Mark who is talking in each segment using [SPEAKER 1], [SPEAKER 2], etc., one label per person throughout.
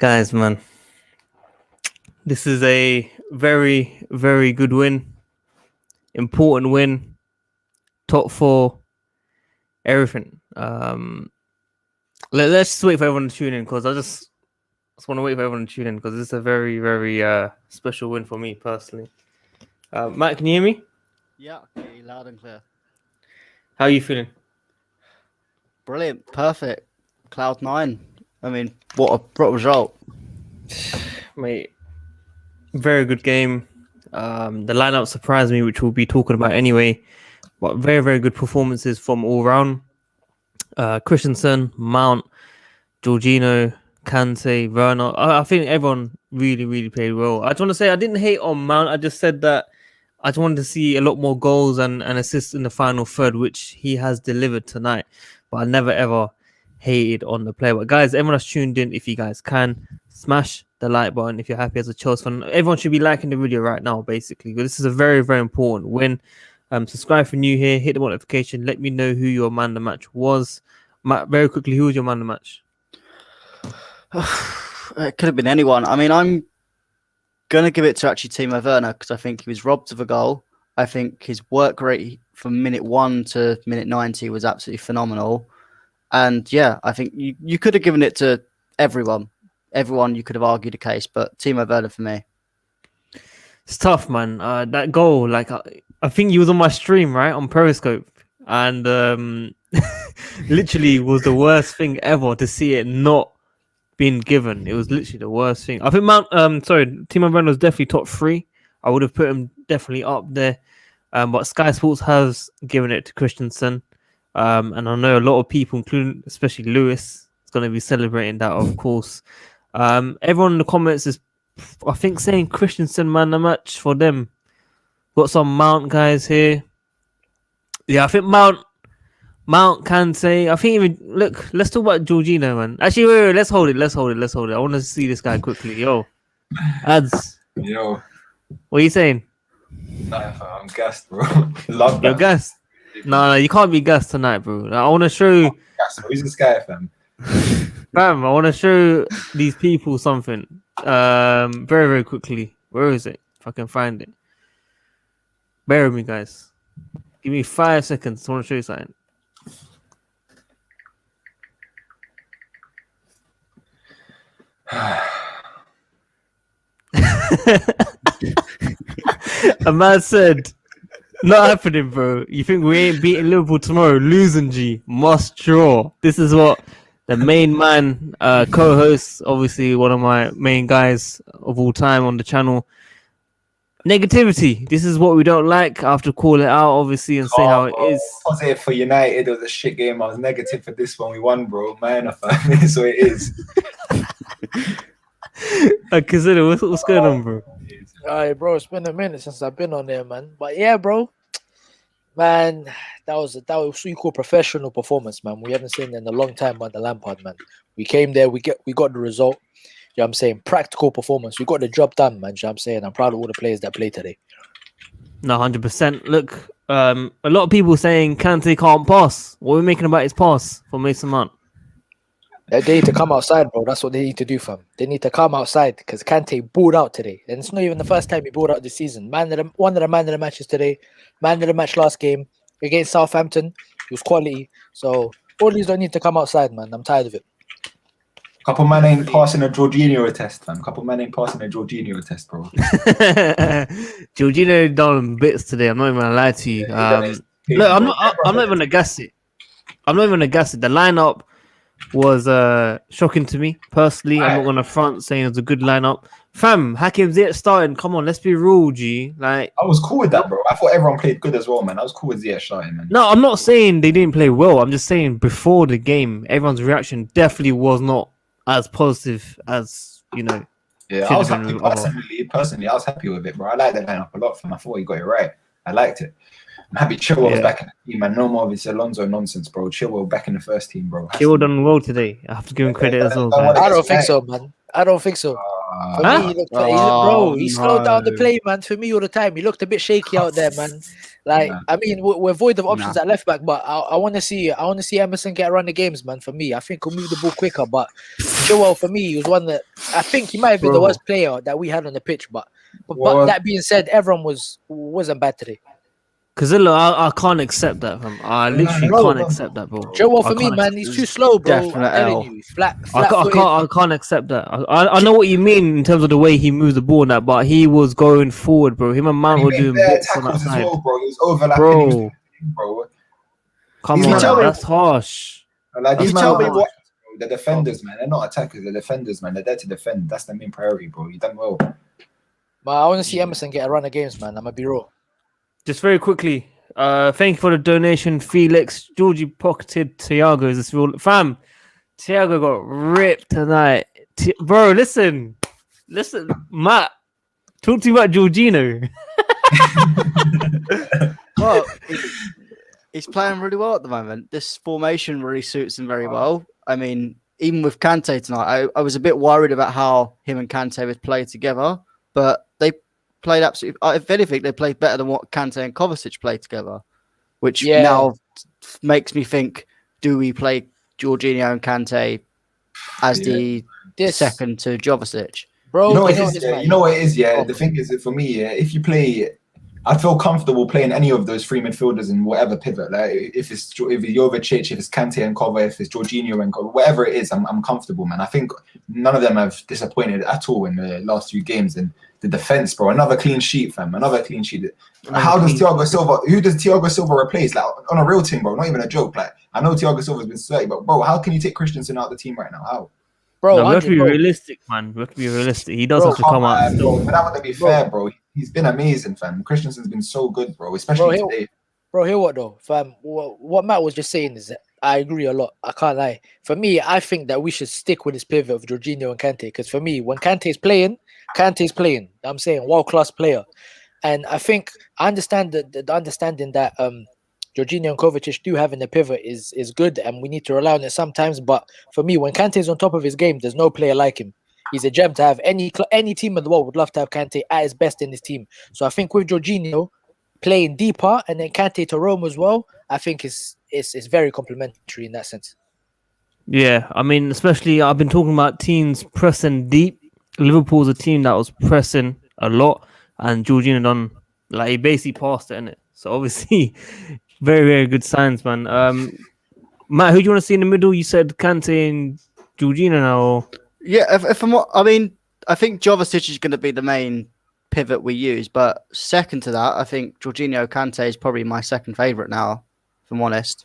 [SPEAKER 1] Guys, man, this is a very, very good win. Important win. Top four. Everything. Let's just wait for everyone to tune in because I just want to wait for everyone to tune in because this is a very, very special win for me personally. Matt, can you hear me?
[SPEAKER 2] Yeah, okay, loud and clear.
[SPEAKER 1] How are you feeling?
[SPEAKER 2] Brilliant, perfect. Cloud 9. I mean, what a result.
[SPEAKER 1] Mate, very good game. The lineup surprised me, which we'll be talking about anyway. But very, very good performances from all round. Christensen, Mount, Jorginho, Kante, Werner. I think everyone really, really played well. I just want to say I didn't hate on Mount. I just said that I just wanted to see a lot more goals and assists in the final third, which he has delivered tonight. But I never, ever hated on the player. But guys, everyone that's tuned in, if you guys can, smash the like button if you're happy as a Chelsea fan. Everyone should be liking the video right now, basically. This is a very, very important win. Subscribe for new here, hit the notification, let me know who your man of the match was. Matt, very quickly, who was your man of the match?
[SPEAKER 2] It could have been anyone. I mean, I'm going to give it to actually Timo Werner because I think he was robbed of a goal. I think his work rate from minute 1 to minute 90 was absolutely phenomenal. And yeah, I think you could have given it to everyone. Everyone, you could have argued a case, but Timo Werner for me.
[SPEAKER 1] It's tough, man. That goal, like, I think he was on my stream, right, on Periscope. And literally was the worst thing ever to see it not being given. It was literally the worst thing. I think Timo Werner was definitely top 3. I would have put him definitely up there. But Sky Sports has given it to Christensen. And I know a lot of people, including especially Lewis, is going to be celebrating that, of course. Everyone in the comments is, I think, saying Christensen man the match for them. Got some Mount guys here. Yeah, I think Mount can say. I think even look. Let's talk about Jorginho, man. Actually, wait. Let's hold it. I want to see this guy quickly. Yo, ads.
[SPEAKER 3] Yo,
[SPEAKER 1] what are you saying?
[SPEAKER 3] Nah, I'm gassed, bro. Love that.
[SPEAKER 1] You're gassed. No, you can't be gassed tonight, bro. I want to show you.
[SPEAKER 3] Who's this guy, fam?
[SPEAKER 1] Fam, I want to show these people something. Very, very quickly. Where is it? If I can find it. Bear with me, guys. Give me 5 seconds. I want to show you something. A man said, not happening, bro. You think we ain't beating Liverpool tomorrow? Losing, G. Must draw. This is what the main man, co-host, obviously one of my main guys of all time on the channel. Negativity. This is what we don't like. I have to call it out, obviously, and say how it is.
[SPEAKER 3] Positive for United. It was a shit game. I was negative for this one. We won, bro. Man, so it is.
[SPEAKER 1] Consider what's going on, bro?
[SPEAKER 4] Alright, bro. It's been a minute since I've been on there, man. But yeah, bro. Man, that was what you call professional performance, man. We haven't seen it in a long time under Lampard, man. We came there. We got the result. You know what I'm saying? Practical performance. We got the job done, man. You know what I'm saying? I'm proud of all the players that played today.
[SPEAKER 1] No, 100%. Look, a lot of people saying Kante can't pass. What are we making about his pass for Mason Mount?
[SPEAKER 4] They need to come outside, bro. That's what they need to do, fam. They need to come outside because Kante balled out today. And it's not even the first time he balled out this season. One of the man of the matches today. Man of the match last game against Southampton. It was quality. So all these don't need to come outside, man. I'm tired of it.
[SPEAKER 3] Couple man ain't passing a Jorginho test, fam. Couple man ain't passing a Jorginho test, bro.
[SPEAKER 1] Jorginho done bits today. I'm not even gonna lie to you. Look, I'm not even gonna guess it. The lineup was shocking to me personally. I'm not gonna front saying it was a good lineup. Fam, hakim ziyech starting. Come on, let's be real, G. Like,
[SPEAKER 3] I was cool with that, bro. I thought everyone played good as well, man. I was cool with ziyech starting, man.
[SPEAKER 1] No, I'm not saying they didn't play well. I'm just saying before the game, everyone's reaction definitely was not as positive as, you know.
[SPEAKER 3] Yeah, I was happy personally. I was happy with it, bro. I liked that lineup a lot, fam. I thought he got it right. I liked it. I'm happy Chilwell was back in the team, man. No more of this Alonso nonsense, bro. Chilwell back in the first team, bro.
[SPEAKER 1] Chilwell done well today. I have to give him credit as well.
[SPEAKER 4] I don't think so, man. I don't think so. For me, he looked, he slowed down the play, man. For me, all the time, he looked a bit shaky out there, man. Like, I mean, we're void of options at left back, but I want to see Emerson get around the games, man. For me, I think he'll move the ball quicker. But Joel, for me, he was one that I think he might have been the worst player that we had on the pitch. But that being said, everyone wasn't bad today.
[SPEAKER 1] Because I can't accept that, fam. I literally can't accept that, bro.
[SPEAKER 4] Joel, for me, man, he's too slow, bro. I'm telling you, flat
[SPEAKER 1] I can't accept that. I know what you mean in terms of the way he moves the ball and that, but he was going forward, bro. Him and Mount were doing bits on that side.
[SPEAKER 3] Well, bro. He was overlapping. Bro.
[SPEAKER 1] Come on, that's harsh.
[SPEAKER 3] Like, these tell me what the defenders, man. They're not attackers. They're defenders, man. They're there to defend. That's the main priority, bro. You done well.
[SPEAKER 4] But I want to see Emerson get a run of games, man. I'm gonna be raw.
[SPEAKER 1] Just very quickly, thank you for the donation, Felix. Georgie pocketed Thiago. Is this real? Fam, Thiago got ripped tonight. Bro, listen, Matt, talk to me about Jorginho.
[SPEAKER 2] Well, he's playing really well at the moment. This formation really suits him very well. I mean, even with Kante tonight, I was a bit worried about how him and Kante would play together, but they played absolutely. If anything, they played better than what Kante and Kovacic played together, which now makes me think: do we play Jorginho and Kante as the second to Kovacic?
[SPEAKER 3] Bro, you know what it is. Yeah, the thing is that for me, if you play, I feel comfortable playing any of those three midfielders in whatever pivot. Like if it's Jovic, if it's Kante and Kova, if it's Jorginho and Kova, whatever it is, I'm comfortable, man. I think none of them have disappointed at all in the last few games. And the defense, bro, another clean sheet, fam. Another clean sheet. How does Thiago Silva? Who does Thiago Silva replace? Like on a real team, bro. Not even a joke. Like I know Thiago Silva's been sweaty, but bro, how can you take Christensen out of the team right now? How?
[SPEAKER 1] Bro, we have to be realistic, man. We have to be realistic. He does have to come out.
[SPEAKER 3] Bro, but that wouldn't be fair, bro. He's been amazing, fam. Christensen's been so good, bro. Especially today.
[SPEAKER 4] Bro, hear what though, fam? What Matt was just saying is that I agree a lot. I can't lie. For me, I think that we should stick with this pivot of Jorginho and Kante. Because for me, when Kante's playing. I'm saying world-class player. And I think I understand the understanding that Jorginho and Kovacic do have in the pivot is good, and we need to rely on it sometimes. But for me, when Kante's on top of his game, there's no player like him. He's a gem to have. Any team in the world would love to have Kante at his best in his team. So I think with Jorginho playing deeper and then Kante to roam as well, I think it's very complimentary in that sense.
[SPEAKER 1] Yeah, I mean, especially I've been talking about teams pressing deep. Liverpool's a team that was pressing a lot, and Jorginho done like he basically passed it, innit? So obviously, very very good signs, man. Matt, who do you want to see in the middle? You said Kante and Jorginho now. Or...
[SPEAKER 2] Yeah, I think Kovacic is going to be the main pivot we use, but second to that, I think Jorginho Kante is probably my second favourite now, if I'm honest.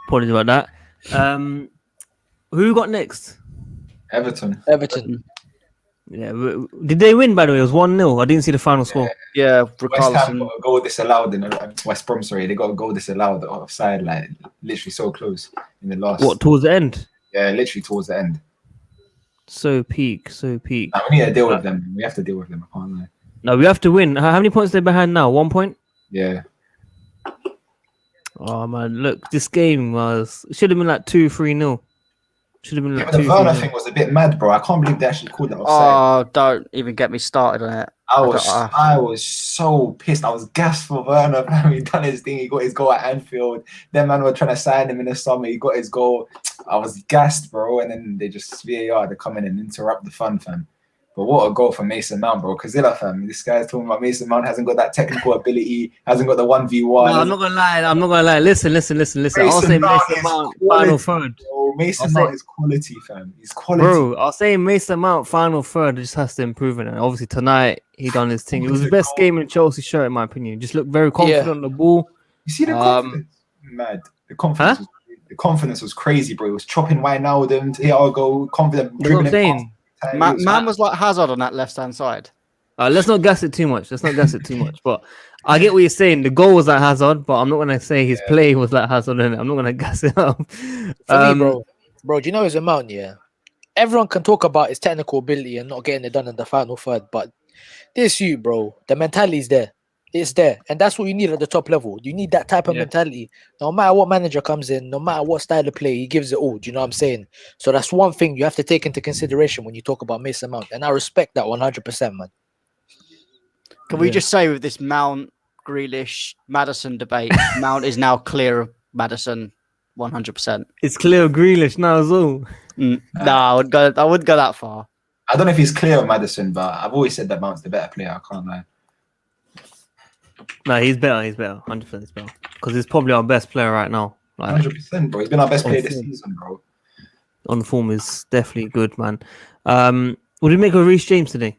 [SPEAKER 1] Apologies about that. Who got next?
[SPEAKER 3] Everton.
[SPEAKER 1] Yeah, did they win? By the way, it was 1-0. I didn't see the final score.
[SPEAKER 2] Yeah,
[SPEAKER 3] West Ham got a goal disallowed in West Brom. Sorry, they got a goal disallowed offside, like literally so close in the last.
[SPEAKER 1] What, towards the end?
[SPEAKER 3] Yeah, literally towards the end.
[SPEAKER 1] So peak.
[SPEAKER 3] Nah, we need to deal with them. We have to deal with them. I can't lie.
[SPEAKER 1] No, we have to win. How many points are they behind now? 1 point.
[SPEAKER 3] Yeah.
[SPEAKER 1] Oh man, look, this game should have been like 2-3-0. Should have been like
[SPEAKER 3] the Werner thing was a bit mad, bro. I can't believe they actually called that offside.
[SPEAKER 2] Oh, don't even get me started on it.
[SPEAKER 3] I was so pissed. I was gassed for Werner. He done his thing. He got his goal at Anfield. Them man were trying to sign him in the summer. He got his goal. I was gassed, bro. And then they just VAR to come in and interrupt the fun, fam. But what a goal for Mason Mount, bro. Kazilla, fam. This guy's talking about Mason Mount hasn't got that technical ability, hasn't got the 1v1.
[SPEAKER 1] No, I'm not gonna lie. Listen. I'll say Mason Mount final third.
[SPEAKER 3] Bro, Mason Mount is quality, fam. He's quality.
[SPEAKER 1] Bro, I'll say Mason Mount final third. Just has to improve it. And obviously tonight he done his thing. It was the best game in Chelsea shirt, in my opinion. Just looked very confident on the ball.
[SPEAKER 3] You see the confidence? Mad. The confidence. Huh? The confidence was crazy, bro. He was chopping Wijnaldum, Thiago, confident, dribbling.
[SPEAKER 1] What I'm saying.
[SPEAKER 2] Man was like Hazard on that left-hand side.
[SPEAKER 1] Let's not gas it too much. But I get what you're saying. The goal was like Hazard, but I'm not going to say his play was like Hazard. And I'm not going to gas it up.
[SPEAKER 4] For me, bro, do you know his amount? Yeah, everyone can talk about his technical ability and not getting it done in the final third, but this bro, the mentality's there. it's there, and that's what you need at the top level. You need that type of mentality. No matter what manager comes in, no matter what style of play, he gives it all. Do you know what I'm saying? So that's one thing you have to take into consideration when you talk about Mason Mount, and I respect that 100%, man.
[SPEAKER 2] Can we just say with this Mount, Grealish, Maddison debate, Mount is now clear of Maddison 100%.
[SPEAKER 1] It's clear of Grealish now as well.
[SPEAKER 2] No, I wouldn't go that far.
[SPEAKER 3] I don't know if he's clear of Maddison, but I've always said that Mount's the better player. I can't lie.
[SPEAKER 1] No, he's better. He's better. 100% he's better. Because he's probably our best player right now. Like,
[SPEAKER 3] 100%, bro. He's been our best player this season, bro.
[SPEAKER 1] On form is definitely good, man. What did you make of Reece James today?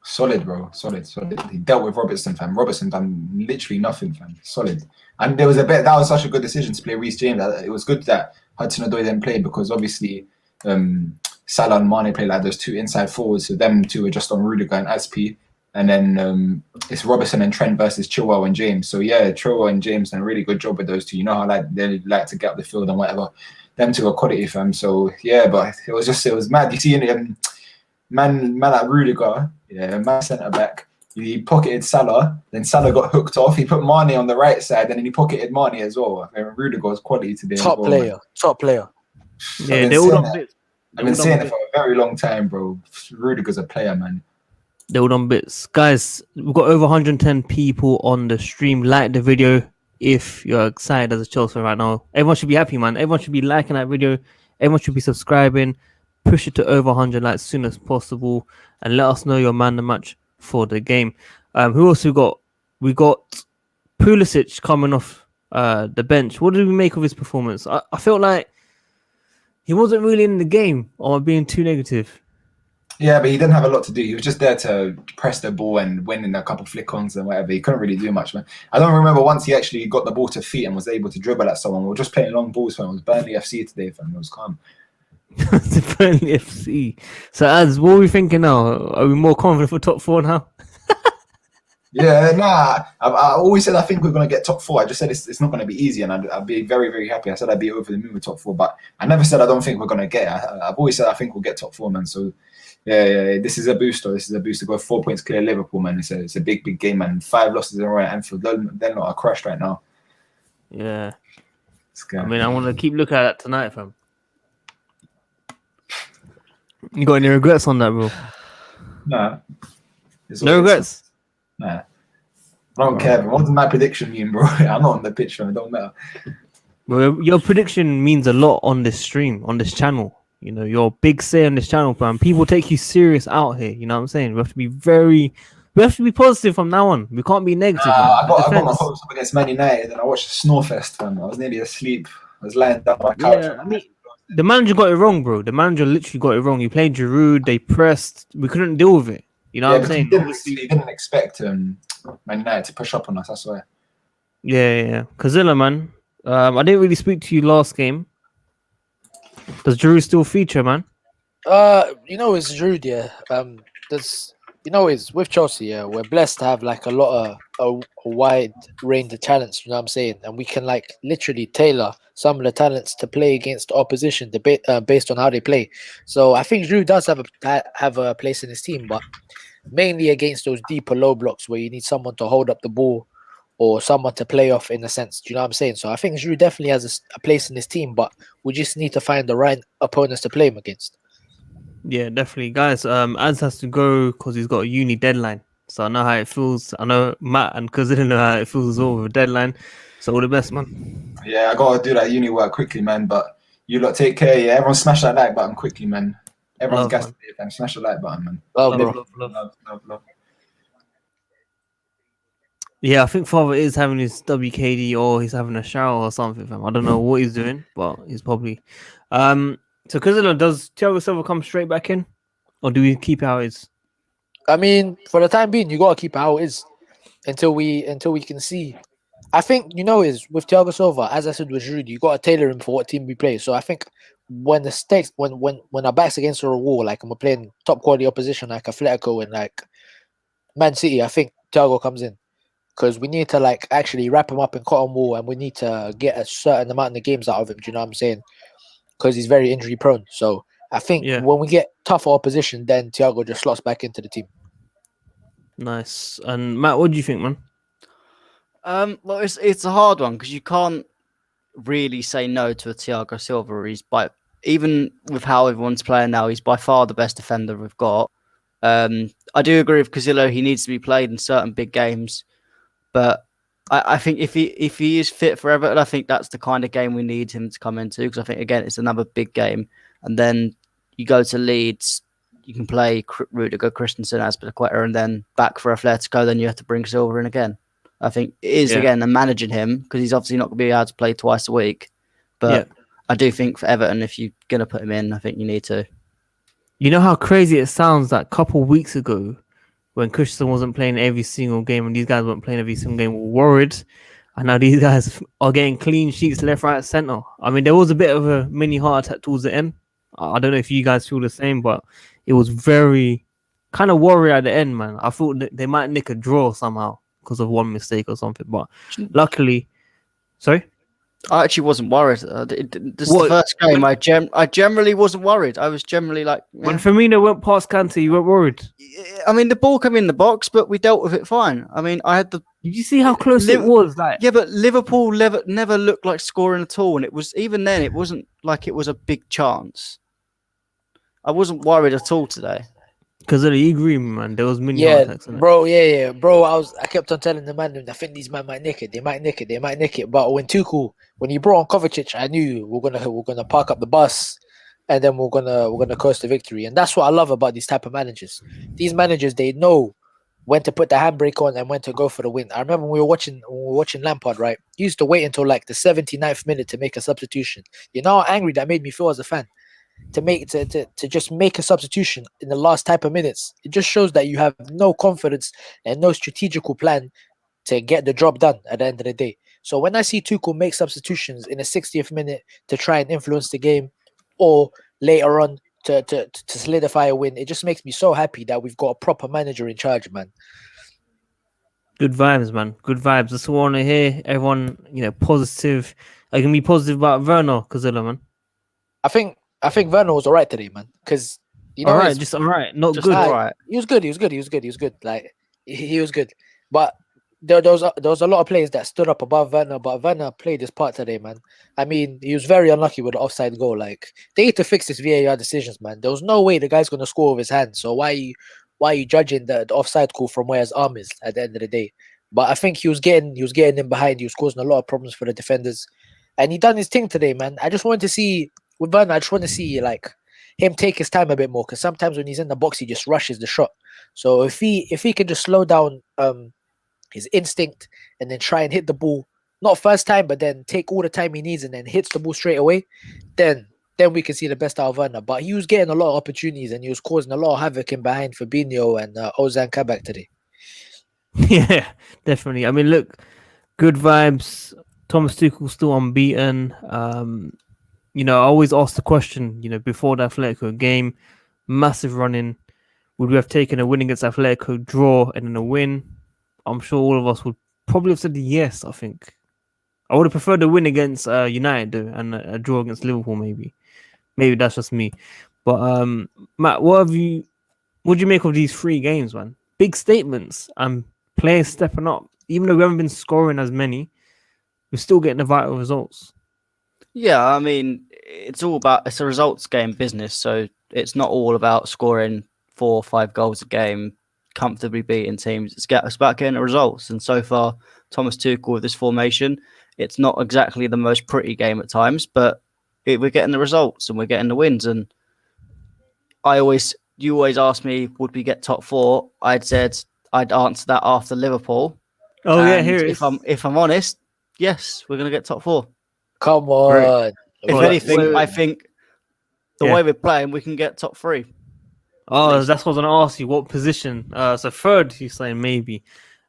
[SPEAKER 3] Solid, bro. Solid. He dealt with Robertson, fam. Robertson done literally nothing, fam. Solid. And there was that was such a good decision to play Reece James. It was good that Hudson-Odoi then played because obviously Salah and Mane play like those two inside forwards. So them two are just on Rudiger and Azpi. And then it's Robertson and Trent versus Chilwell and James. So yeah, Chilwell and James done a really good job with those two. You know how they like to get up the field and whatever. Them two are quality, fam. So yeah, but it was mad. You see man like Rudiger, man centre back. He pocketed Salah, then Salah got hooked off. He put Mane on the right side, and then he pocketed Mane as well. I mean, Rudiger was quality today.
[SPEAKER 4] Top player.
[SPEAKER 1] Yeah, they're all on bits.
[SPEAKER 3] I've been saying it for a very long time, bro. Rudiger's a player, man.
[SPEAKER 1] They're all on bits. Guys, we've got over 110 people on the stream. Like the video if you're excited as a Chelsea fan right now. Everyone should be happy, man. Everyone should be liking that video. Everyone should be subscribing. Push it to over 100 likes as soon as possible. And let us know your man the match for the game. Who else we got? We got Pulisic coming off the bench. What did we make of his performance? I felt like he wasn't really in the game, or am I being too negative?
[SPEAKER 3] Yeah, but he didn't have a lot to do. He was just there to press the ball and win in a couple of flick-ons and whatever. He couldn't really do much, man. I don't remember once he actually got the ball to feet and was able to dribble at someone. We were just playing long balls, fam. It was Burnley FC today, fam. It was calm.
[SPEAKER 1] It's Burnley FC. So, Az, what are we thinking now? Are we more confident for top 4 now?
[SPEAKER 3] Yeah, nah. I always said I think we're going to get top 4. I just said it's not going to be easy, and I'd be very, very happy. I said I'd be over the moon with top 4, but I never said I don't think we're going to get it. I've always said I think we'll get top 4, man. So, yeah. This is a booster. This is a booster. Go 4 points clear Liverpool, man. It's a big, big game, man. 5 losses in a row at Anfield. They're not crushed right now.
[SPEAKER 1] Yeah. I mean, I want to keep looking at that tonight, fam. You got any regrets on that, bro?
[SPEAKER 3] Nah.
[SPEAKER 1] No regrets?
[SPEAKER 3] Nah. I don't care. What does my prediction mean, bro? I'm not on the pitch, man. It don't matter.
[SPEAKER 1] Well, your prediction means a lot on this stream, on this channel. You know, your big say on this channel, fam. People take you serious out here. You know what I'm saying? We have to be positive from now on. We can't be negative.
[SPEAKER 3] I got my hopes up against Man United and I watched the Snorefest, fam. I was nearly asleep. I was lying down on my couch.
[SPEAKER 1] Yeah, I mean, the manager got it wrong, bro. The manager literally got it wrong. He played Giroud. They pressed. We couldn't deal with it. You know what I'm saying?
[SPEAKER 3] He didn't expect Man United to push up on us. That's why.
[SPEAKER 1] Yeah. Kazilla, man. I didn't really speak to you last game. Does Giroud still feature, man?
[SPEAKER 4] It's Giroud, yeah. It's with Chelsea, yeah. We're blessed to have like a wide range of talents, you know what I'm saying? And we can like literally tailor some of the talents to play against the opposition based on how they play. So I think Giroud does have a place in his team, but mainly against those deeper low blocks where you need someone to hold up the ball or someone to play off in a sense. Do you know what I'm saying? So I think Giroud definitely has a place in his team, but we just need to find the right opponents to play him against.
[SPEAKER 1] Yeah, definitely. Guys, Az has to go because he's got a uni deadline. So I know how it feels. I know Matt and Cuz didn't know how it feels as well with a deadline. So all the best, man.
[SPEAKER 3] Yeah, I got to do that uni work quickly, man. But you lot take care, yeah? Everyone smash that like button quickly, man. Everyone's gassed today, fam. Smash the like button, man.
[SPEAKER 4] Love.
[SPEAKER 1] Yeah, I think Father is having his WKD or he's having a shower or something, fam. I don't know what he's doing, but he's probably... So, Kuzilla, does Thiago Silva come straight back in? Or do we keep it how it is?
[SPEAKER 4] I mean, for the time being, you got to keep it how it is until we can see. I think, with Thiago Silva, as I said with Giroud, you got to tailor him for what team we play. So I think when the stakes, when our back's against a wall, like and we're playing top quality opposition like Atletico and like Man City, I think Thiago comes in. Because we need to like actually wrap him up in cotton wool and we need to get a certain amount of games out of him. Do you know what I'm saying? Because he's very injury prone. So I think when we get tougher opposition, then Thiago just slots back into the team.
[SPEAKER 1] Nice. And Matt, what do you think, man?
[SPEAKER 2] Well, it's a hard one because you can't really say no to a Thiago Silva. Even with how everyone's playing now, he's by far the best defender we've got. I do agree with Casillo. He needs to be played in certain big games, but I think if he is fit for Everton, I think that's the kind of game we need him to come into, because I think again it's another big game, and then you go to Leeds, you can play Rudiger, Christensen, Azpiliecueta, and then back for Atletico. Then you have to bring Silva in again. I think it is again and managing him, because he's obviously not going to be able to play twice a week, but I do think for Everton, if you're going to put him in, I think you need to.
[SPEAKER 1] You know how crazy it sounds that a couple of weeks ago, when Christensen wasn't playing every single game and these guys weren't playing every single game, we were worried. And now these guys are getting clean sheets left, right, centre. I mean, there was a bit of a mini heart attack towards the end. I don't know if you guys feel the same, but it was very kind of worry at the end, man. I thought that they might nick a draw somehow because of one mistake or something. But luckily, sorry?
[SPEAKER 2] I actually wasn't worried. This is the first game. I generally wasn't worried. I was generally like...
[SPEAKER 1] When Firmino went past Kante, you weren't worried?
[SPEAKER 2] I mean, the ball came in the box, but we dealt with it fine. I mean, I had the...
[SPEAKER 1] Did you see how close it was? Like,
[SPEAKER 2] yeah, but Liverpool never looked like scoring at all. And it was, even then, it wasn't like it was a big chance. I wasn't worried at all today.
[SPEAKER 1] Because of the agree, man. There was mini heart attacks.
[SPEAKER 4] Bro. I kept on telling the man, I think these men might nick it. They might nick it. But when he brought on Kovacic, I knew we're gonna park up the bus, and then we're gonna coast to victory. And that's what I love about these type of managers. These managers, they know when to put the handbrake on and when to go for the win. I remember when we were watching Lampard, right? He used to wait until like the 79th minute to make a substitution. You know how angry that made me feel as a fan. To just make a substitution in the last type of minutes. It just shows that you have no confidence and no strategical plan to get the job done at the end of the day. So when I see Tuchel make substitutions in the 60th minute to try and influence the game, or later on to solidify a win, it just makes me so happy that we've got a proper manager in charge, man.
[SPEAKER 1] Good vibes, man. Good vibes. That's what I want to hear. Everyone, positive. I can be positive about Werner, Casillo, man.
[SPEAKER 4] I think Werner was alright today, man. Because
[SPEAKER 1] alright, just alright, not just good.
[SPEAKER 2] Alright.
[SPEAKER 4] He was good. Like he was good, but there was a lot of players that stood up above Werner. But Werner played his part today, man. I mean, he was very unlucky with the offside goal. Like, they need to fix this VAR decisions, man. There was no way the guy's gonna score with his hands. So why are you judging the offside call from where his arm is at the end of the day? But I think he was getting in behind. He was causing a lot of problems for the defenders, and he done his thing today, man. I just wanted to see. With Werner, I just want to see like him take his time a bit more, because sometimes when he's in the box, he just rushes the shot. So if he can just slow down his instinct and then try and hit the ball, not first time, but then take all the time he needs and then hits the ball straight away, then we can see the best out of Werner. But he was getting a lot of opportunities and he was causing a lot of havoc in behind Fabinho and Ozan Kabak today.
[SPEAKER 1] Yeah, definitely. I mean, look, good vibes. Thomas Tuchel still unbeaten. I always ask the question, before the Atletico game, massive run-in, would we have taken a win against Atletico, draw, and then a win? I'm sure all of us would probably have said yes, I think. I would have preferred a win against United, though, and a draw against Liverpool, maybe. Maybe that's just me. But, Matt, what do you make of these 3 games, man? Big statements and players stepping up. Even though we haven't been scoring as many, we're still getting the vital results.
[SPEAKER 2] Yeah, I mean, it's a results game business, so it's not all about scoring 4 or 5 goals a game, comfortably beating teams. It's about getting the results. And so far, Thomas Tuchel with this formation, it's not exactly the most pretty game at times, but we're getting the results and we're getting the wins. And you always ask me, would we get top 4? I'd answer that after Liverpool.
[SPEAKER 1] Oh, yeah, here it is.
[SPEAKER 2] If I'm honest, yes, we're going to get top 4.
[SPEAKER 4] Come on.
[SPEAKER 1] Right.
[SPEAKER 2] If anything, I think the way we're playing, we can get top 3.
[SPEAKER 1] Oh, that's what I was going to ask you. What position? So 3rd, you're saying maybe.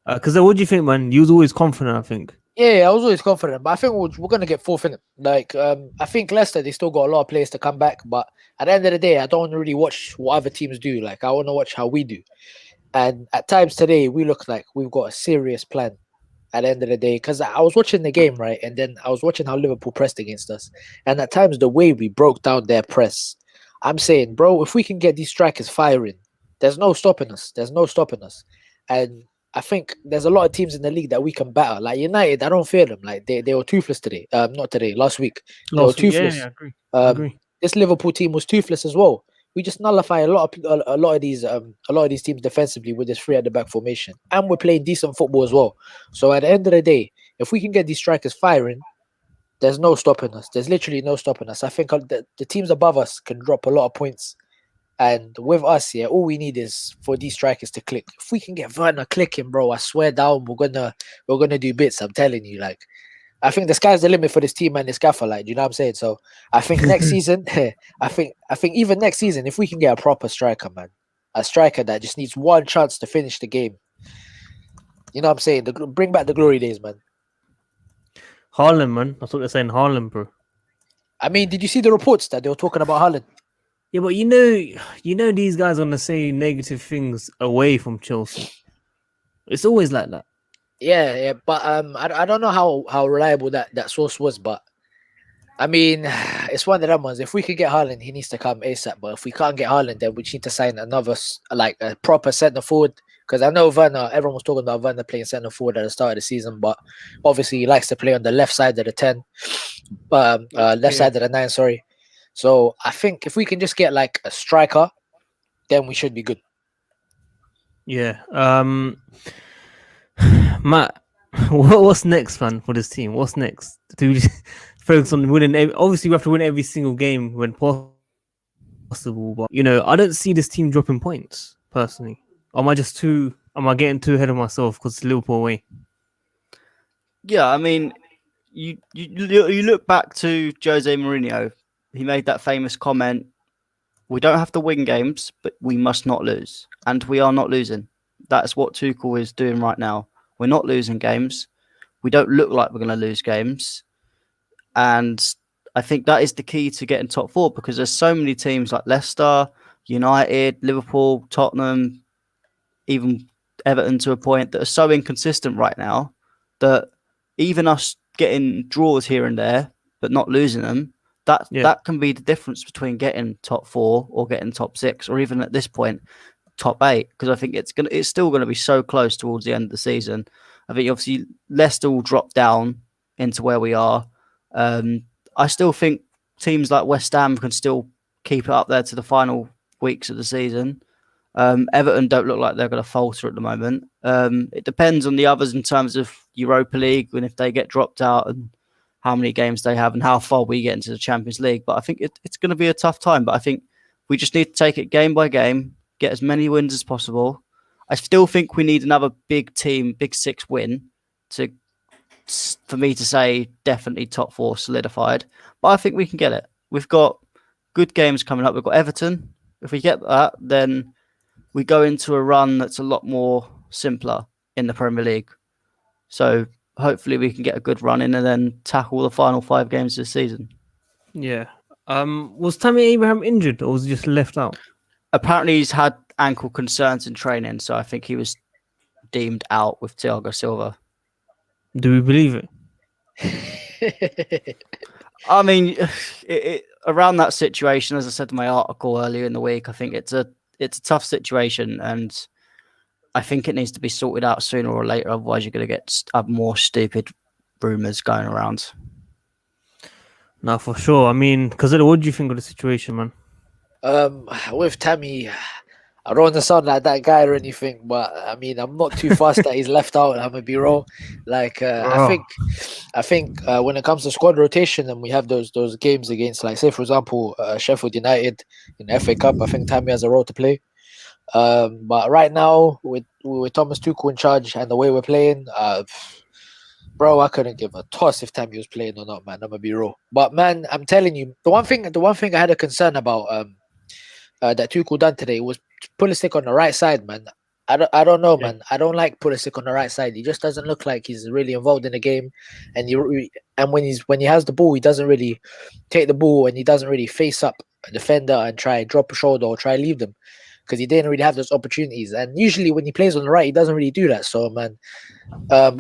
[SPEAKER 1] Because what do you think, man? You was always confident, I think.
[SPEAKER 4] Yeah, I was always confident. But I think we're going to get 4th in it. Like, I think Leicester, they still got a lot of players to come back. But at the end of the day, I don't really watch what other teams do. Like, I want to watch how we do. And at times today, we look like we've got a serious plan. At the end of the day, because I was watching the game, right? And then I was watching how Liverpool pressed against us. And at times, the way we broke down their press, I'm saying, bro, if we can get these strikers firing, there's no stopping us. And I think there's a lot of teams in the league that we can batter. Like United, I don't fear them. Like they were toothless today. Not today, last week. They were toothless.
[SPEAKER 1] Yeah, I agree. I agree.
[SPEAKER 4] This Liverpool team was toothless as well. We just nullify a lot of these teams defensively with this three at the back formation, and we're playing decent football as well. So at the end of the day, if we can get these strikers firing, there's no stopping us. There's literally no stopping us. I think the teams above us can drop a lot of points, and with us, yeah, all we need is for these strikers to click. If we can get Werner clicking, bro, I swear down, we're gonna do bits. I'm telling you, like. I think the sky's the limit for this team and this gaffer, like, you know what I'm saying? So I think next season, I think even next season, if we can get a proper striker, man, a striker that just needs one chance to finish the game, you know what I'm saying? Bring back the glory days, man.
[SPEAKER 1] Haaland, man. That's what they're saying, Haaland, bro.
[SPEAKER 4] I mean, did you see the reports that they were talking about Haaland?
[SPEAKER 1] Yeah, but you know these guys are gonna say negative things away from Chelsea. It's always like that.
[SPEAKER 4] Yeah, but I don't know how reliable that source was, but I mean, it's one of them ones. If we could get Haaland, he needs to come ASAP. But if we can't get Haaland, then we need to sign another, like a proper centre forward. Because I know Werner, everyone was talking about Werner playing centre forward at the start of the season, but obviously he likes to play on the left side of the 10, left side of the 9. Sorry. So I think if we can just get like a striker, then we should be good.
[SPEAKER 1] Yeah. Matt, what's next, man, for this team? What's next? Do we just focus on winning? Obviously, we have to win every single game when possible. But I don't see this team dropping points personally. Am I getting too ahead of myself because it's Liverpool away?
[SPEAKER 2] Yeah, I mean, you look back to Jose Mourinho. He made that famous comment: "We don't have to win games, but we must not lose," and we are not losing. That's what Tuchel is doing right now. We're not losing games. We don't look like we're going to lose games. And I think that is the key to getting top 4, because there's so many teams like Leicester, United, Liverpool, Tottenham, even Everton to a point, that are so inconsistent right now that even us getting draws here and there, but not losing them, that can be the difference between getting top 4 or getting top 6, or even at this point, top 8, because I think it's still going to be so close towards the end of the season. I think obviously Leicester will drop down into where we are. I still think teams like West Ham can still keep it up there to the final weeks of the season. Everton don't look like they're going to falter at the moment. It depends on the others in terms of Europa League, and if they get dropped out, and how many games they have, and how far we get into the Champions League. But I think it's going to be a tough time. But I think we just need to take it game by game, get as many wins as possible. I still think we need another big team, big 6 win for me to say definitely top 4 solidified. But I think we can get it. We've got good games coming up. We've got Everton. If we get that, then we go into a run that's a lot more simpler in the Premier League. So hopefully we can get a good run in and then tackle the final 5 games this season.
[SPEAKER 1] Yeah. Was Tammy Abraham injured, or was he just left out?
[SPEAKER 2] Apparently he's had ankle concerns in training, so I think he was deemed out with Thiago Silva.
[SPEAKER 1] Do we believe it?
[SPEAKER 2] I mean, around that situation, as I said in my article earlier in the week, I think it's a tough situation, and I think it needs to be sorted out sooner or later. Otherwise, you're going to get more stupid rumours going around.
[SPEAKER 1] No, for sure. I mean, because what do you think of the situation, man?
[SPEAKER 4] With Tammy, I don't want to sound like that guy or anything, but I mean, I'm not too fast that he's left out. I'm gonna be raw. Like, I think when it comes to squad rotation, and we have those games against, like, say for example, Sheffield United in the FA Cup, I think Tammy has a role to play. But right now, with Thomas Tuchel in charge and the way we're playing, bro, I couldn't give a toss if Tammy was playing or not, man. I'm gonna be raw. But man, I'm telling you, the one thing I had a concern about that Tuchel done today was Pulisic on the right side, man. I don't know, man. I don't like Pulisic on the right side. He just doesn't look like he's really involved in the game, and when he has the ball, he doesn't really take the ball, and he doesn't really face up a defender and try drop a shoulder or try leave them, because he didn't really have those opportunities. And usually when he plays on the right, he doesn't really do that. So man,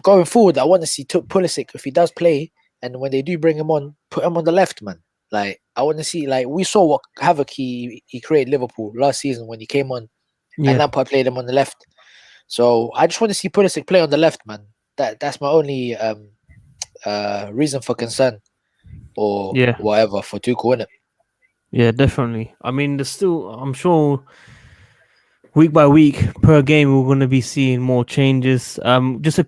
[SPEAKER 4] going forward, I want to see Pulisic, if he does play, and when they do bring him on, put him on the left, man. Like, I want to see, like, we saw what havoc he created Liverpool last season when he came on, and Lampard played him on the left. So I just want to see Pulisic play on the left, man. That's my only reason for concern or
[SPEAKER 1] Yeah.
[SPEAKER 4] whatever for Tuchel, innit?
[SPEAKER 1] Yeah, definitely. I mean, there's still, I'm sure, week by week per game, we're going to be seeing more changes. Just a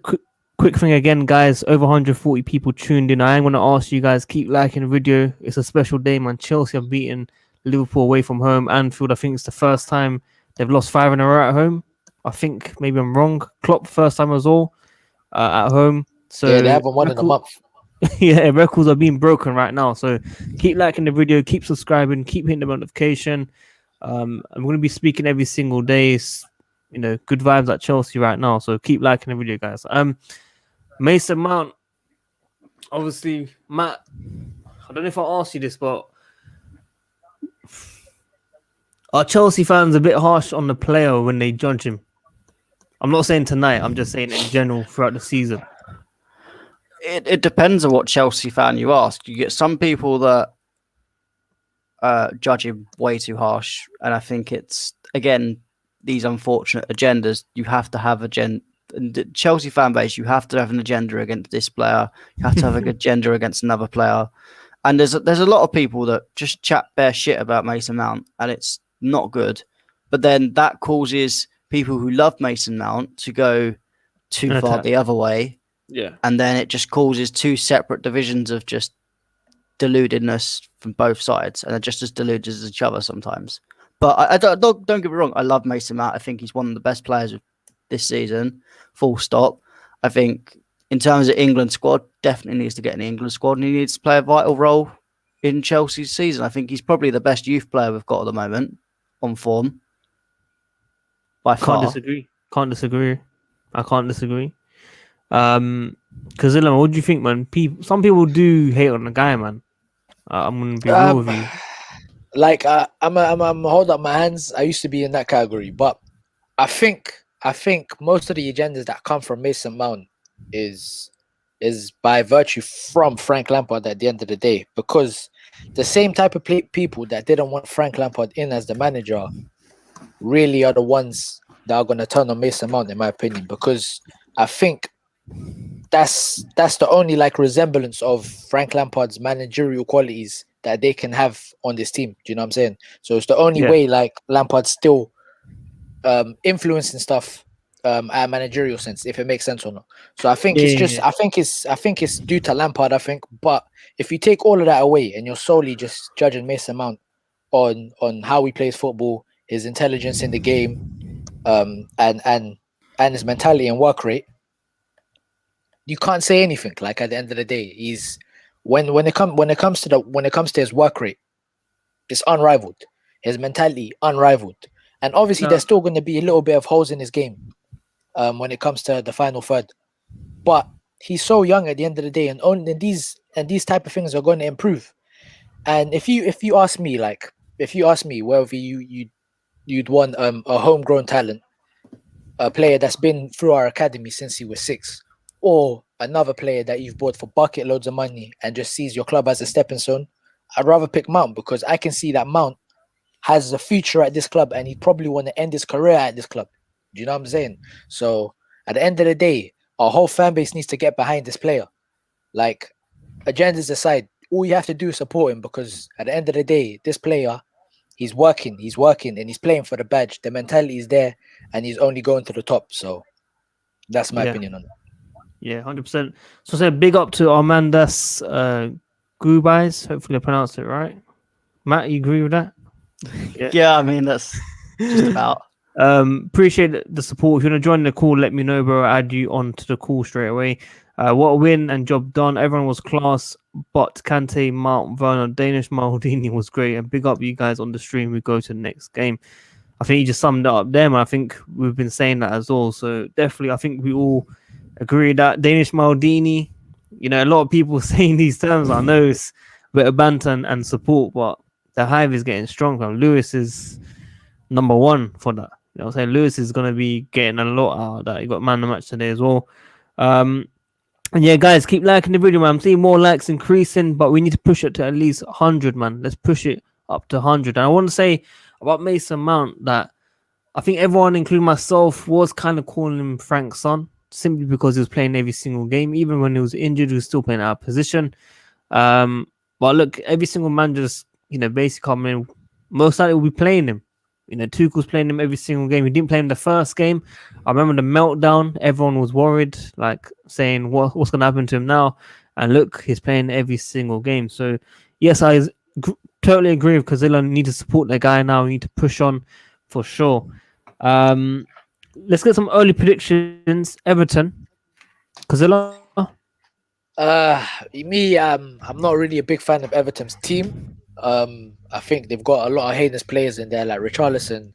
[SPEAKER 1] quick thing again, guys. Over 140 people tuned in. I am going to ask you guys, keep liking the video. It's a special day, man. Chelsea have beaten Liverpool away from home. Anfield, I think it's the first time they've lost 5 in a row at home. I think maybe I'm wrong. Klopp, first time as well at home. So
[SPEAKER 4] Yeah, they haven't won in a month.
[SPEAKER 1] yeah, records are being broken right now. So keep liking the video, keep subscribing, keep hitting the notification. I'm going to be speaking every single day. You know, good vibes at Chelsea right now. So keep liking the video, guys. Mason Mount, obviously, Matt. I don't know if I asked you this, but are Chelsea fans a bit harsh on the player when they judge him? I'm not saying tonight. I'm just saying in general throughout the season.
[SPEAKER 2] It depends on what Chelsea fan you ask. You get some people that judge him way too harsh, and I think it's, again, these unfortunate agendas. You have to have the Chelsea fan base. You have to have an agenda against this player. You have to have an agenda against another player. And there's a lot of people that just chat bare shit about Mason Mount, and it's not good. But then that causes people who love Mason Mount to go too far the other way.
[SPEAKER 1] Yeah.
[SPEAKER 2] And then it just causes two separate divisions of just deludedness from both sides, and they're just as deluded as each other sometimes. But I don't get me wrong. I love Mason Mount. I think he's one of the best players of this season. Full stop. I think in terms of England squad, definitely needs to get in the England squad, and he needs to play a vital role in Chelsea's season. I think he's probably the best youth player we've got at the moment on form. By far.
[SPEAKER 1] Can't disagree. I can't disagree. Kazilla, what do you think, man? Some people do hate on the guy, man. I'm gonna be real with you.
[SPEAKER 4] Like I'm hold up my hands. I used to be in that category, but I think most of the agendas that come from Mason Mount is by virtue from Frank Lampard at the end of the day, because the same type of people that didn't want Frank Lampard in as the manager really are the ones that are going to turn on Mason Mount, in my opinion, because I think that's the only like resemblance of Frank Lampard's managerial qualities that they can have on this team. Do you know what I'm saying? So it's the only way like Lampard's still influencing stuff at a managerial sense, if it makes sense or not. So I think I think it's due to Lampard, I think. But if you take all of that away and you're solely just judging Mason Mount on how he plays football, his intelligence in the game, and his mentality and work rate, you can't say anything. Like at the end of the day, he's when it comes to his work rate, it's unrivaled. His mentality unrivaled, and obviously there's still going to be a little bit of holes in his game when it comes to the final third. But he's so young at the end of the day, and only these type of things are going to improve. And if you ask me whether you'd want a homegrown talent, a player that's been through our academy since he was 6, or another player that you've bought for bucket loads of money and just sees your club as a stepping stone, I'd rather pick Mount, because I can see that Mount has a future at this club and he'd probably want to end his career at this club. Do you know what I'm saying? So at the end of the day, our whole fan base needs to get behind this player. Like, agendas aside, all you have to do is support him, because at the end of the day, this player, he's working and he's playing for the badge. The mentality is there and he's only going to the top. So that's my opinion on it.
[SPEAKER 1] Yeah, 100%. So say big up to Armandas Gubais. Hopefully I pronounced it right. Matt, you agree with that?
[SPEAKER 2] Yeah, I mean, that's just about.
[SPEAKER 1] Appreciate the support. If you want to join the call, let me know, bro. I'll add you onto the call straight away. What a win and job done. Everyone was class, but Kante, Mount, Werner, Danish Maldini was great. And big up you guys on the stream. We go to the next game. I think you just summed it up there, man. I think we've been saying that as well. So definitely, I think we all agree that Danish Maldini, you know, a lot of people saying these terms. I know it's a bit of banter and support, but the hive is getting stronger. Lewis is number one for that. You know what I'm saying? Lewis is going to be getting a lot out of that. He got man of the match today as well. And yeah, guys, keep liking the video, man. I'm seeing more likes increasing, but we need to push it to at least 100, man. Let's push it up to 100. And I want to say about Mason Mount that I think everyone, including myself, was kind of calling him Frank's son simply because he was playing every single game. Even when he was injured, he was still playing out of position. But look, every single man just, basically coming in, most likely will be playing him. Tuchel's playing him every single game. He didn't play him the first game. I remember the meltdown. Everyone was worried, like saying, what's going to happen to him now? And look, he's playing every single game. So, yes, I totally agree with Cazilla. Need to support the guy now. We need to push on for sure. Let's get some early predictions. Everton. Cazilla?
[SPEAKER 4] I'm not really a big fan of Everton's team. I think they've got a lot of heinous players in there, like Richarlison.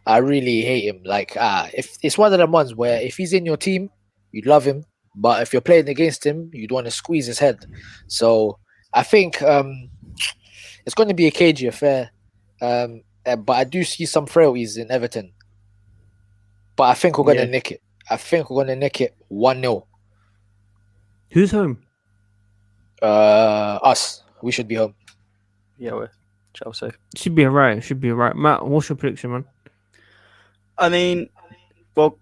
[SPEAKER 4] I really hate him. Like, if it's one of them ones where if he's in your team, you'd love him, but if you're playing against him, you'd want to squeeze his head. So I think it's going to be a cagey affair. But I do see some frailties in Everton. But I think we're going to nick it. I think we're going to nick it 1-0.
[SPEAKER 1] Who's home?
[SPEAKER 4] Us. We should be home.
[SPEAKER 2] Yeah, we're Chelsea.
[SPEAKER 1] Should be alright. Matt, what's your prediction, man?
[SPEAKER 2] I mean, well,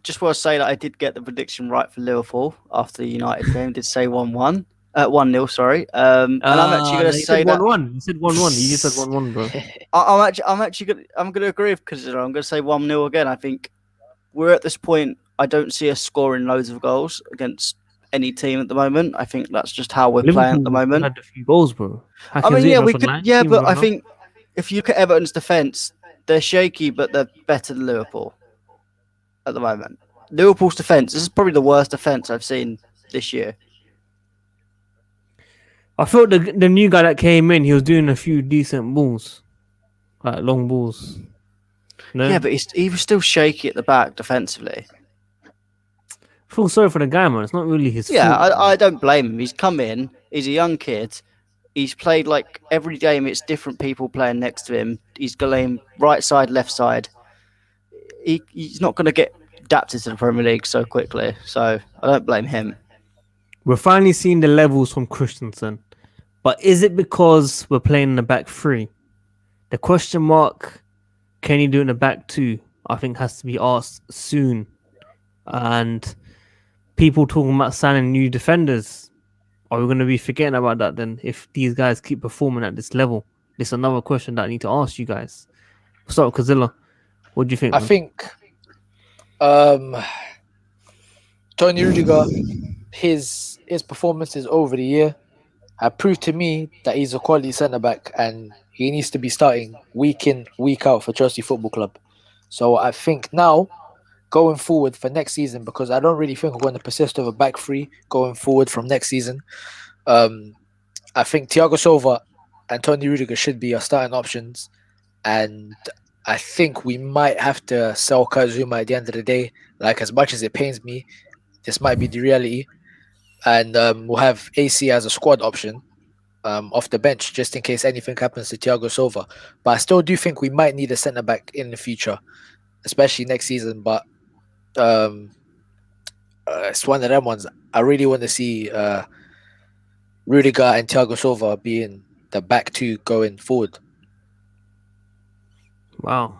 [SPEAKER 2] just want to say that I did get the prediction right for Liverpool after the United game. Did say 1-1. 1-0, sorry. And I'm actually going to say that
[SPEAKER 1] 1-1. You said 1-1. You just said 1-1, bro.
[SPEAKER 2] I'm going to agree with because I'm going to say 1-0 again. I think we're at this point. I don't see us scoring loads of goals against any team at the moment. I think that's just how we're playing at the moment.
[SPEAKER 1] Had a few goals, bro.
[SPEAKER 2] I mean, yeah, we could. Yeah, but I think if you look at Everton's defense, they're shaky, but they're better than Liverpool at the moment. Liverpool's defense, this is probably the worst defense I've seen this year.
[SPEAKER 1] I thought the new guy that came in, he was doing a few decent balls, like long balls. No?
[SPEAKER 2] Yeah, but he was still shaky at the back defensively.
[SPEAKER 1] I feel sorry for the guy, man. It's not really his fault.
[SPEAKER 2] Yeah, I don't blame him. He's come in. He's a young kid. He's played like every game. It's different people playing next to him. He's going right side, left side. He's not going to get adapted to the Premier League so quickly. So I don't blame him.
[SPEAKER 1] We're finally seeing the levels from Christensen. But is it because we're playing in the back three? The question mark, can he do in the back two? I think has to be asked soon. And people talking about signing new defenders. Are we going to be forgetting about that then if these guys keep performing at this level? This is another question that I need to ask you guys. So, Kazilla, what do you think?
[SPEAKER 4] I think Tony Rudiger, his performances over the year have proved to me that he's a quality centre-back and he needs to be starting week in, week out for Chelsea Football Club. So I think now, going forward for next season, because I don't really think we're going to persist with a back three going forward from next season. I think Thiago Silva and Tony Rudiger should be our starting options. And I think we might have to sell Kazuma at the end of the day. Like, as much as it pains me, this might be the reality. And we'll have AC as a squad option off the bench, just in case anything happens to Thiago Silva. But I still do think we might need a centre-back in the future, especially next season. But it's one of them ones. I really want to see Rudiger and Thiago Silva being the back two going forward.
[SPEAKER 1] Wow.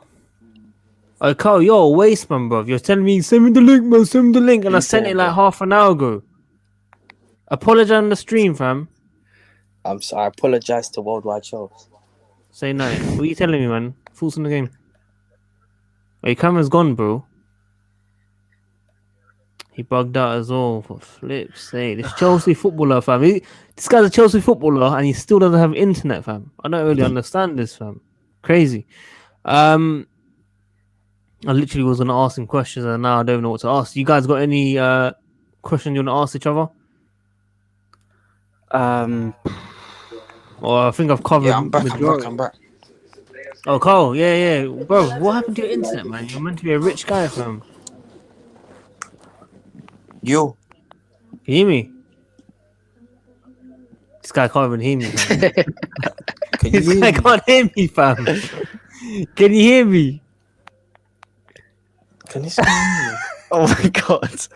[SPEAKER 1] Oh, Carl, you're a waste, man, bro. You're telling me, send me the link, man, send me the link. And I sent it like half an hour ago. Apologize on the stream, fam.
[SPEAKER 5] I'm sorry. I apologize to Worldwide Shows.
[SPEAKER 1] Say no. What are you telling me, man? Thoughts on the game? Oh, your camera's gone, bro. He bugged out as well, for flip's sake. This Chelsea footballer, fam. This guy's a Chelsea footballer and he still doesn't have internet, fam. I don't really understand this, fam. Crazy. I literally was going to ask him questions and now I don't know what to ask. You guys got any questions you want to ask each other? Well, I think I've covered.
[SPEAKER 5] Yeah, I'm back.
[SPEAKER 1] Oh, Carl, yeah. Bro, what happened to your internet, man? You're meant to be a rich guy, fam.
[SPEAKER 5] You.
[SPEAKER 1] Can you hear me? This guy can't even hear me, fam. This guy can't hear me, fam. Can you hear me?
[SPEAKER 5] Can you hear me?
[SPEAKER 2] Oh my god.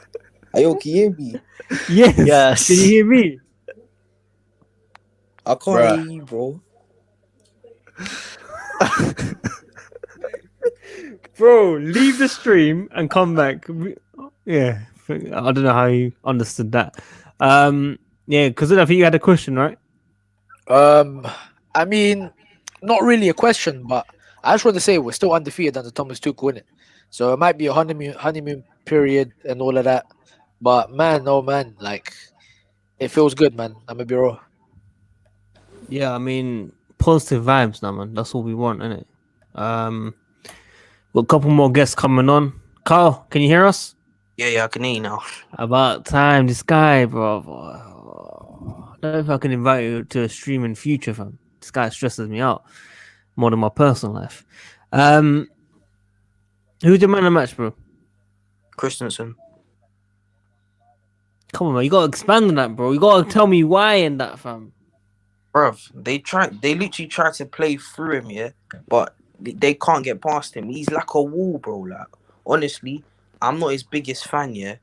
[SPEAKER 5] Ayo, can you hear me?
[SPEAKER 1] Yes. Can you hear me?
[SPEAKER 5] I can't hear you, bro.
[SPEAKER 1] Bro, leave the stream and come back. Yeah, I don't know how you understood that. Yeah, because I think you had a question, right?
[SPEAKER 4] I mean, not really a question, but I just want to say we're still undefeated under Thomas Tuchel, innit? So it might be a honeymoon period and all of that. But man, oh man, like it feels good, man. I'm gonna be raw.
[SPEAKER 1] Yeah, I mean, positive vibes now, man. That's all we want, innit? Got a couple more guests coming on. Carl, can you hear us?
[SPEAKER 5] Yeah, I can hear you now.
[SPEAKER 1] About time, this guy, bro. I don't know if I can invite you to a stream in future, fam. This guy stresses me out more than my personal life. Who's your man of the match, bro?
[SPEAKER 5] Christensen.
[SPEAKER 1] Come on, man. You gotta expand on that, bro. You gotta tell me why in that, fam.
[SPEAKER 5] Bruv, they literally try to play through him, yeah, but they can't get past him. He's like a wall, bro. Like, honestly, I'm not his biggest fan, yeah,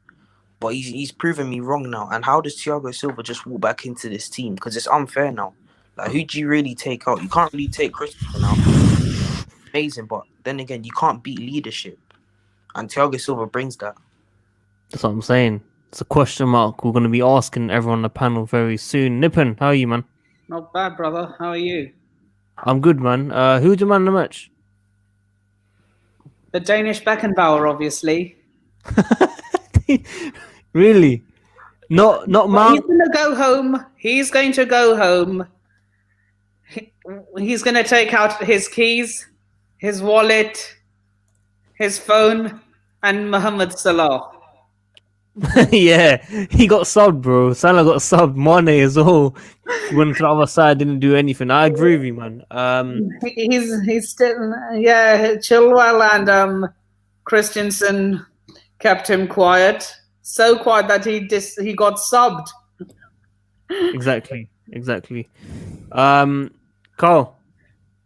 [SPEAKER 5] but he's proven me wrong now. And how does Thiago Silva just walk back into this team? Because it's unfair now. Like, who do you really take out? You can't really take Christensen out. Amazing, but then again, you can't beat leadership. And Thiago Silva brings that.
[SPEAKER 1] That's what I'm saying. It's a question mark. We're gonna be asking everyone on the panel very soon. Nippon, how are you, man?
[SPEAKER 6] Not bad, brother. How are you?
[SPEAKER 1] I'm good, man. Who's your man of the match?
[SPEAKER 6] The Danish Beckenbauer, obviously.
[SPEAKER 1] Really? Not
[SPEAKER 6] But
[SPEAKER 1] Mount.
[SPEAKER 6] he's gonna go home. He's going to go home. He's gonna take out his keys, his wallet, his phone, and Mohamed Salah.
[SPEAKER 1] Yeah, he got subbed, bro. Salah got subbed. Mane as well. He went to the other side, didn't do anything. I agree with you, man.
[SPEAKER 6] He's still Chilwell and Christensen kept him quiet, so quiet that he got subbed.
[SPEAKER 1] Exactly. Carl,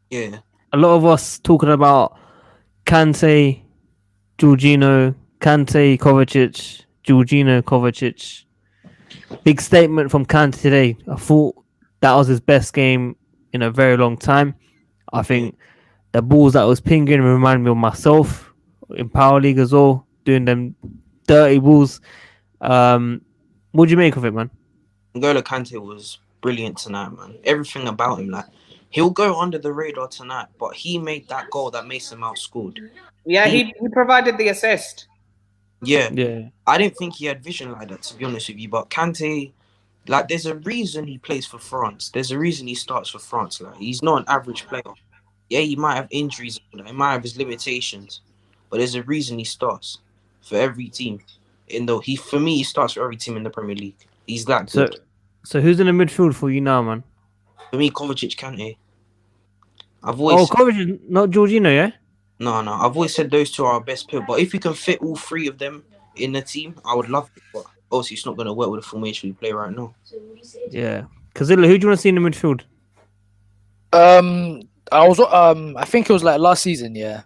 [SPEAKER 5] Yeah.
[SPEAKER 1] a lot of us talking about Kante, Jorginho, Kante, Kovacic, Jorginho, Kovacic. Big statement from Kante today. I thought that was his best game in a very long time. I think the balls that was pinging remind me of myself in Power League as well, doing them dirty balls. What do you make of it, man?
[SPEAKER 5] N'Golo Kante was brilliant tonight, man. Everything about him, like, he'll go under the radar tonight, but he made that goal that Mason Mount scored.
[SPEAKER 6] Yeah, he provided the assist.
[SPEAKER 5] Yeah.
[SPEAKER 1] Yeah.
[SPEAKER 5] I didn't think he had vision like that, to be honest with you. But Kante, like, there's a reason he plays for France. There's a reason he starts for France. Like, he's not an average player. Yeah, he might have injuries, he might have his limitations, but there's a reason he starts for every team. For me, he starts for every team in the Premier League. He's that good.
[SPEAKER 1] So who's in the midfield for you now, man?
[SPEAKER 5] For me, Kovacic, Kante. I've always
[SPEAKER 1] Kovacic, not Jorginho, yeah?
[SPEAKER 5] No. I've always said those two are our best pill. But if we can fit all three of them in the team, I would love it. But obviously, it's not going to work with the formation we play right now.
[SPEAKER 1] Yeah. Kazilla, who do you want to see in the midfield?
[SPEAKER 4] I think it was like last season. Yeah,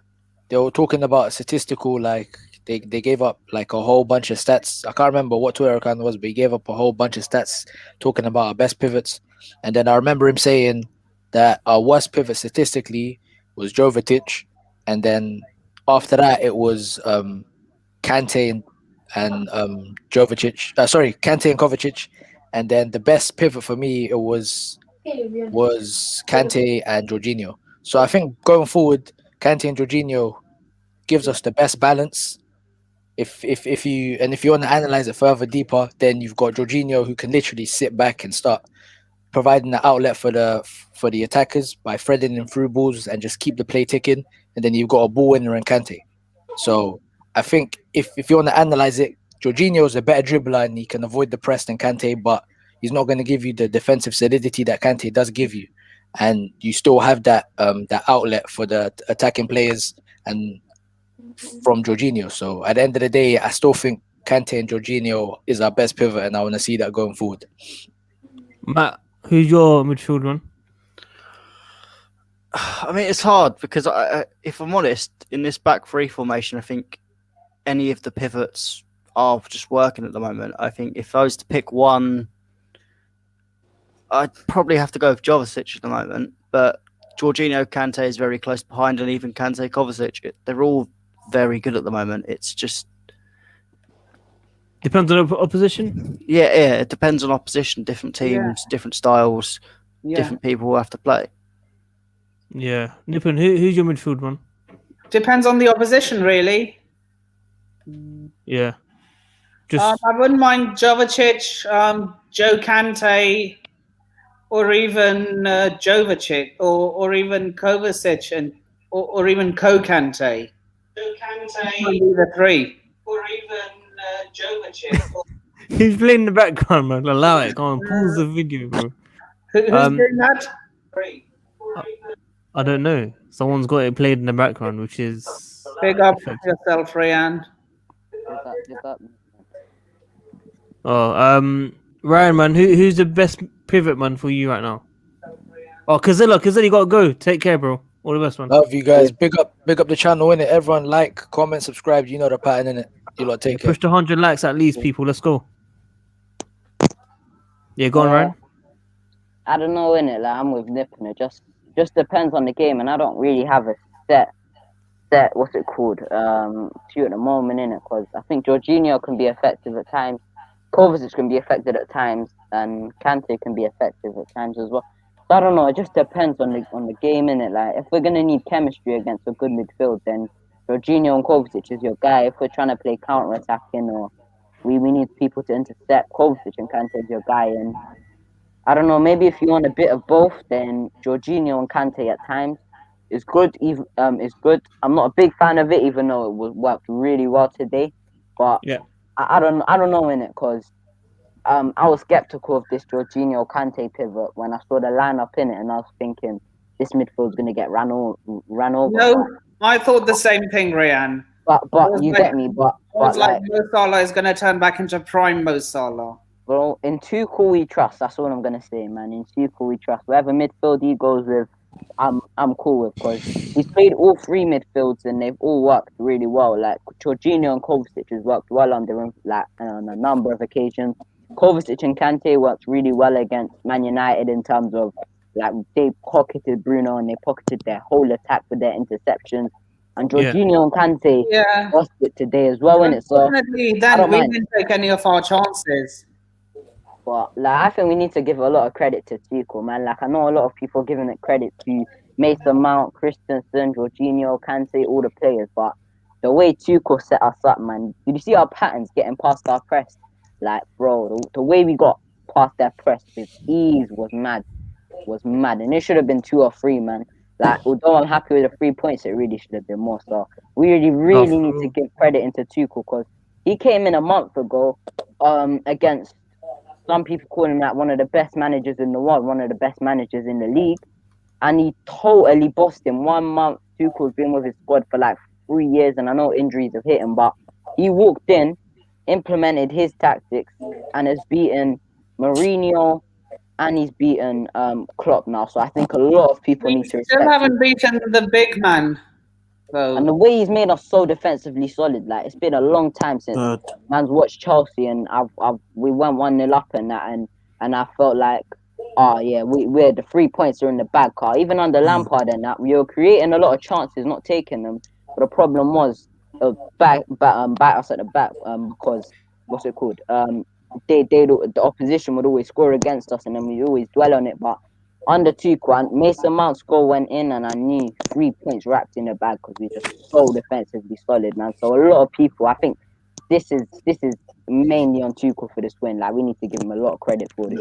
[SPEAKER 4] they were talking about statistical, like they gave up like a whole bunch of stats. I can't remember what Twitter account it was, but he gave up a whole bunch of stats talking about our best pivots. And then I remember him saying that our worst pivot statistically was Jovetic. And then after that, it was Kante and Jovetic. Kante and Kovacic. And then the best pivot for me was Kante and Jorginho. So I think going forward, Kante and Jorginho gives us the best balance. If you want to analyze it further deeper, then you've got Jorginho who can literally sit back and start providing the outlet for the attackers by threading in through balls and just keep the play ticking. And then you've got a ball winner in Kante. So I think if you want to analyze it, Jorginho is a better dribbler and he can avoid the press than Kante, but he's not going to give you the defensive solidity that Kante does give you. And you still have that outlet for the attacking players and from Jorginho. So at the end of the day, I still think Kante and Jorginho is our best pivot, and I want to see that going forward.
[SPEAKER 1] Matt, who's your midfield one?
[SPEAKER 2] I mean, it's hard because if I'm honest, in this back three formation, I think any of the pivots are just working at the moment. I think if I was to pick one, I'd probably have to go with Jovetic at the moment. But Jorginho, Kante is very close behind, and even Kante, Kovacic, they're all very good at the moment. It's just
[SPEAKER 1] Depends on the opposition.
[SPEAKER 2] yeah, it depends on opposition, different teams, different styles, different people who have to play.
[SPEAKER 1] Yeah, Nippon, who's your midfield one?
[SPEAKER 6] Depends on the opposition, really.
[SPEAKER 1] Yeah, just
[SPEAKER 6] I wouldn't mind Jovic, Joe Kante, or even Jovic, or even Kovacic, and or even Kante. Joe Kante, the three, or even Jovic.
[SPEAKER 1] he's playing in the background, man. Allow it. Go on, pause the video, bro.
[SPEAKER 6] Who's doing that?
[SPEAKER 1] I don't know. Someone's got it played in the background, which is
[SPEAKER 6] Big up yourself, Ryan.
[SPEAKER 1] Oh, Ryan, man, who's the best pivot man for you right now? Oh, Kazilla, you gotta go. Take care, bro. All the best, man.
[SPEAKER 4] Love you guys. Big up the channel, innit? Everyone like, comment, subscribe. You know the pattern, innit? You lot take care.
[SPEAKER 1] Push to 100 likes at least, people. Let's go. Yeah, go on, Ryan.
[SPEAKER 7] I don't know, innit? Like, I'm with Nippon. It just depends on the game, and I don't really have a set what's it called to at the moment, innit? Because I think Jorginho can be effective at times, Kovacic can be effective at times, and Kante can be effective at times as well. So I don't know. It just depends on the game, innit? Like, if we're gonna need chemistry against a good midfield, then Jorginho and Kovacic is your guy. If we're trying to play counter-attacking or we need people to intercept, Kovacic and Kante is your guy. And I don't know, maybe if you want a bit of both, then Jorginho and Kante at times is good. Is good. I'm not a big fan of it, even though it worked really well today. But
[SPEAKER 1] Yeah.
[SPEAKER 7] I don't know in it, because I was skeptical of this Jorginho Kante pivot when I saw the lineup in it, and I was thinking this midfield's gonna get ran over.
[SPEAKER 6] No, I thought the same thing, Ryan.
[SPEAKER 7] But you get me. But
[SPEAKER 6] like Mo Salah is gonna turn back into prime Mo Salah.
[SPEAKER 7] Bro, in Tuchel we trust. That's all I'm gonna say, man. In Tuchel we trust. Whatever midfield he goes with, I'm cool with, because he's played all three midfields and they've all worked really well. Like Jorginho and Kovacic has worked well under him, like on a number of occasions. Kovacic and Kante worked really well against Man United in terms of, like, they pocketed Bruno and they pocketed their whole attack with their interceptions. And Jorginho and Kante lost it today as well, innit? So
[SPEAKER 6] Unfortunately, then we didn't take any of our chances.
[SPEAKER 7] But like, I think we need to give a lot of credit to Tuchel, man. Like, I know a lot of people giving it credit to Mason Mount, Christensen, Jorginho, Kante, all the players. But the way Tuchel set us up, man, did you see our patterns getting past our press? Like, bro, the way we got past that press with ease was mad. And it should have been 2 or 3, man. Like, although I'm happy with the 3 points, it really should have been more. So we really need to give credit into Tuchel, because he came in a month ago against some people calling him like one of the best managers in the world, one of the best managers in the league, and he totally bossed him. 1 month, Tuchel's been with his squad for like 3 years, and I know injuries have hit him, but he walked in, implemented his tactics, and has beaten Mourinho, and he's beaten Klopp now. So I think a lot of people need to respect
[SPEAKER 6] still haven't
[SPEAKER 7] him.
[SPEAKER 6] beaten the big man, though.
[SPEAKER 7] And the way he's made us so defensively solid, like, it's been a long time since man's watched Chelsea, and we went 1-0 up in that, and I felt like, we're the 3 points are in the bag. Car even under Lampard and that, we were creating a lot of chances, not taking them. But the problem was bite us at the back, because what's it called? The opposition would always score against us, and then we always dwell on it. But under Tuchel, Mason Mount's goal went in, and I knew 3 points wrapped in the bag, because we're just so defensively solid, man. So a lot of people, I think this is mainly on Tuchel for this win. Like, we need to give him a lot of credit for this.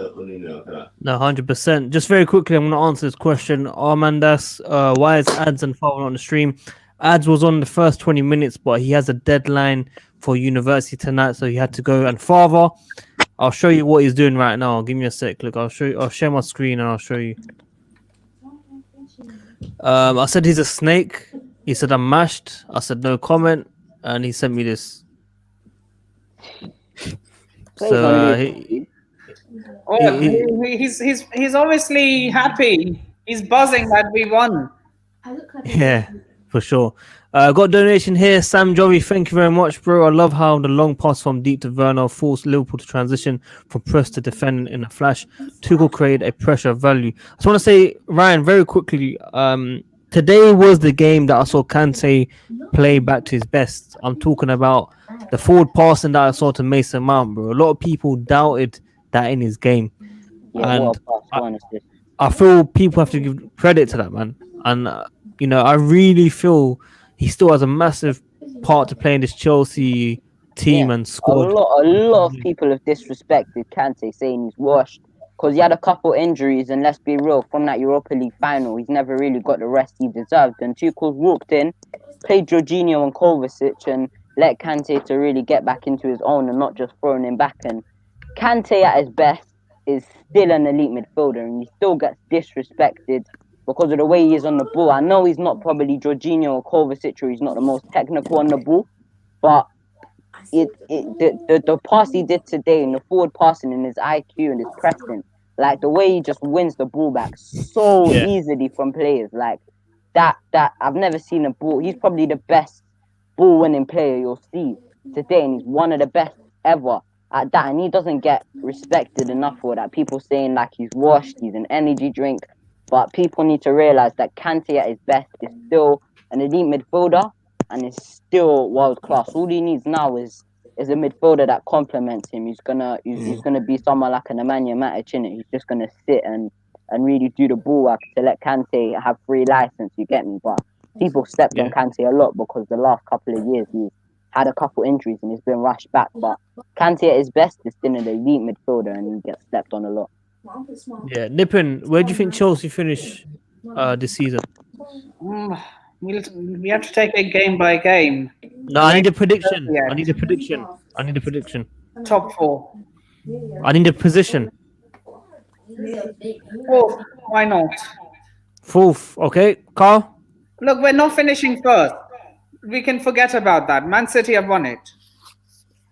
[SPEAKER 1] No, 100%. Just very quickly, I'm going to answer this question. Armandas, why is Ads and Father on the stream? Ads was on the first 20 minutes, but he has a deadline for university tonight, so he had to go. And Father, I'll show you what he's doing right now. Give me a sec. Look, I'll show you. I'll share my screen and I'll show you. I said he's a snake. He said I'm mashed. I said no comment, and he sent me this. So
[SPEAKER 6] he's obviously happy. He's buzzing that we won.
[SPEAKER 1] Yeah, for sure. Got a donation here. Sam Jovi, thank you very much, bro. I love how the long pass from deep to Werner forced Liverpool to transition from press to defend in a flash. Tuchel created a pressure value. I just want to say, Ryan, very quickly, today was the game that I saw Kante play back to his best. I'm talking about the forward passing that I saw to Mason Mount, bro. A lot of people doubted that in his game,
[SPEAKER 7] Yeah,
[SPEAKER 1] and
[SPEAKER 7] what a pass, honestly.
[SPEAKER 1] I feel people have to give credit to that man. And I really feel he still has a massive part to play in this Chelsea team
[SPEAKER 7] Yeah,
[SPEAKER 1] and squad.
[SPEAKER 7] a lot of people have disrespected Kante, saying he's washed because he had a couple injuries, and let's be real, from that Europa League final, he's never really got the rest he deserved. And Tuchel walked in, played Jorginho and Kovacic, and let Kante to really get back into his own and not just throwing him back. And Kante at his best is still an elite midfielder, and he still gets disrespected because of the way he is on the ball. I know he's not probably Jorginho or Kovacic, or he's not the most technical on the ball, but the pass he did today and the forward passing and his IQ and his pressing, like the way he just wins the ball back so easily from players, like that I've never seen a ball. He's probably the best ball winning player you'll see today, and he's one of the best ever at that. And he doesn't get respected enough for that. People saying like he's washed, he's an energy drink, but people need to realize that Kante at his best is still an elite midfielder and is still world class. All he needs now is a midfielder that complements him. He's gonna be someone like an Nemanja Matic, innit? He's just gonna sit and really do the ball work to let Kante have free license. You get me? But people stepped on Kante a lot because the last couple of years he's had a couple injuries and he's been rushed back. But Kante at his best is still an elite midfielder, and he gets stepped on a lot.
[SPEAKER 1] Yeah, Nippon, where do you think Chelsea finish this season?
[SPEAKER 6] We have to take it game by game.
[SPEAKER 1] No, I need a prediction. I need a prediction.
[SPEAKER 6] Top 4.
[SPEAKER 1] I need a position.
[SPEAKER 6] 4th, why not?
[SPEAKER 1] 4th, okay. Carl?
[SPEAKER 6] Look, we're not finishing first. We can forget about that. Man City have won it.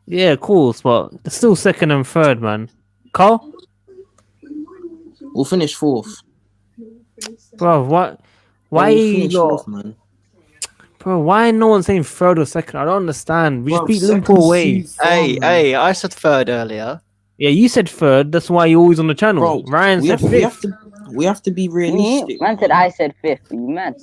[SPEAKER 1] Yeah, cool, but it's still 2nd and 3rd, man. Carl?
[SPEAKER 5] We'll finish 4th.
[SPEAKER 1] Bro, what? Why
[SPEAKER 5] man?
[SPEAKER 1] Bro, why no one saying 3rd or 2nd? I don't understand. We just beat Liverpool away.
[SPEAKER 2] Hey, I said 3rd earlier.
[SPEAKER 1] Yeah, you said 3rd. That's why you're always on the channel.
[SPEAKER 5] Bro,
[SPEAKER 1] Ryan said 5th.
[SPEAKER 5] We have to be realistic.
[SPEAKER 7] Man said I said 5th. You mad?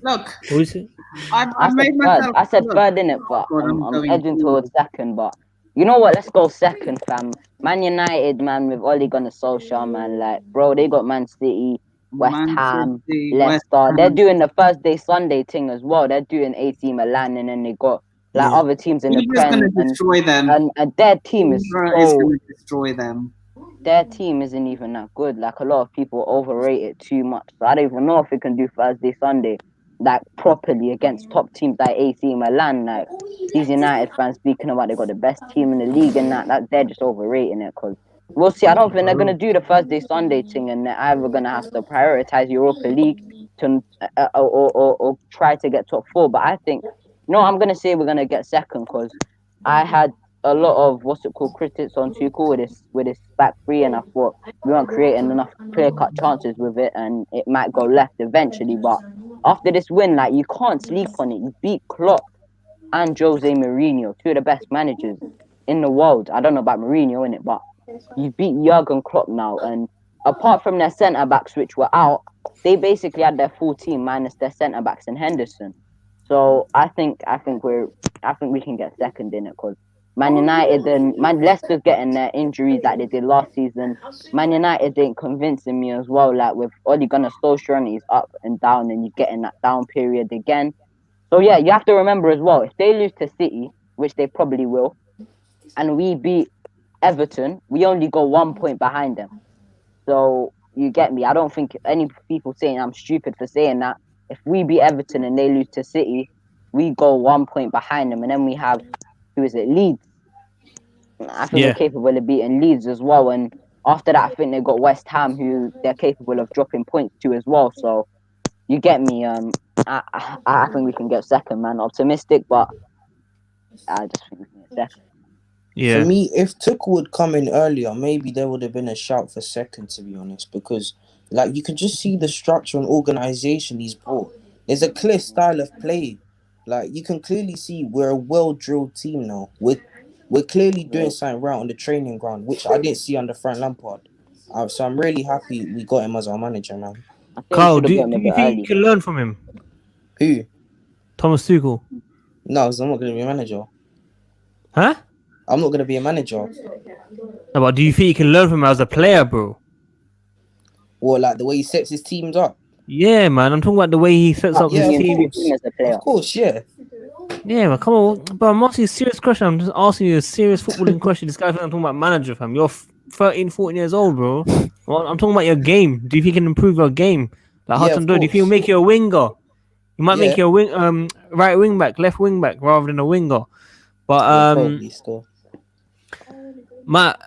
[SPEAKER 6] Look,
[SPEAKER 1] What is it?
[SPEAKER 7] I said 3rd in it, but I'm edging towards 2nd. But you know what? Let's go 2nd, fam. Man United, man, with Ole Gunnar Solskjaer, man. Like, bro, they got Man City, West Ham, Leicester. They're doing the Thursday Sunday thing as well. They're doing AC Milan, and then they got like other teams in the Prem, and their team is
[SPEAKER 6] going to destroy them.
[SPEAKER 7] Their team isn't even that good. Like, a lot of people overrate it too much. So I don't even know if we can do Thursday Sunday like properly against top teams like AC Milan. Like, these United fans speaking about they got the best team in the league and that they're just overrating it, because we'll see. I don't think they're gonna do the Thursday Sunday thing, and they're either gonna have to prioritize Europa League to or try to get top 4. But I think I'm gonna say we're gonna get 2nd, because I had a lot of critics on Tuchel with this back 3, and I thought we weren't creating enough clear-cut chances with it, and it might go left eventually. But after this win, like, you can't sleep on it. You beat Klopp and Jose Mourinho, 2 of the best managers in the world. I don't know about Mourinho in it, but you beat Jurgen Klopp now, and apart from their centre backs which were out, they basically had their full team minus their centre backs and Henderson. So I think we can get 2nd in it, because Man United and Leicester's getting their injuries like they did last season. Man United ain't convincing me as well. Like, with Ole Gunnar Solskjaer, he's up and down, and you're getting that down period again. So yeah, you have to remember as well, if they lose to City, which they probably will, and we beat Everton, we only go 1 point behind them. So you get me. I don't think any people saying I'm stupid for saying that. If we beat Everton and they lose to City, we go 1 point behind them, and then we have Leeds. I think they're capable of beating Leeds as well, and after that I think they've got West Ham, who they're capable of dropping points to as well. So you get me. I think we can get 2nd, man. Optimistic, but I just think we can get 2nd.
[SPEAKER 1] Yeah.
[SPEAKER 5] For me, if Tuchel would come in earlier, maybe there would have been a shout for 2nd, to be honest, because like you can just see the structure and organisation he's brought. There's a clear style of play. Like, you can clearly see we're a well-drilled team now. We're clearly doing something right on the training ground, which I didn't see under Frank Lampard. So I'm really happy we got him as our manager, man.
[SPEAKER 7] I think
[SPEAKER 1] Carl,
[SPEAKER 7] we
[SPEAKER 1] do
[SPEAKER 7] should have gotten a
[SPEAKER 1] you
[SPEAKER 7] bit
[SPEAKER 1] think
[SPEAKER 7] early.
[SPEAKER 1] you can learn from him?
[SPEAKER 5] Who?
[SPEAKER 1] Thomas Tuchel.
[SPEAKER 5] No, 'cause I'm not going to be a manager.
[SPEAKER 1] Huh?
[SPEAKER 5] I'm not going to be a manager.
[SPEAKER 1] No, but do you think you can learn from him as a player, bro?
[SPEAKER 5] Or like the way he sets his teams up.
[SPEAKER 1] Yeah, man. I'm talking about the way he sets up
[SPEAKER 7] Yeah,
[SPEAKER 1] his
[SPEAKER 7] you
[SPEAKER 1] team.
[SPEAKER 7] improve him as a player.
[SPEAKER 5] Of course, yeah.
[SPEAKER 1] Yeah, man. Come on, but I'm asking you a serious question. I'm just asking you a serious footballing question. This guy's talking about manager, fam. You're 13, 14 years old, bro. Well, I'm talking about your game. Do you think you can improve your game? Like
[SPEAKER 5] Yeah,
[SPEAKER 1] Hudson-Odoi, do you think he'll
[SPEAKER 5] course.
[SPEAKER 1] make you a winger? You might make
[SPEAKER 5] Yeah.
[SPEAKER 1] you a right wing back, left wing back, rather than a winger. But
[SPEAKER 5] Yeah, probably still.
[SPEAKER 1] Matt,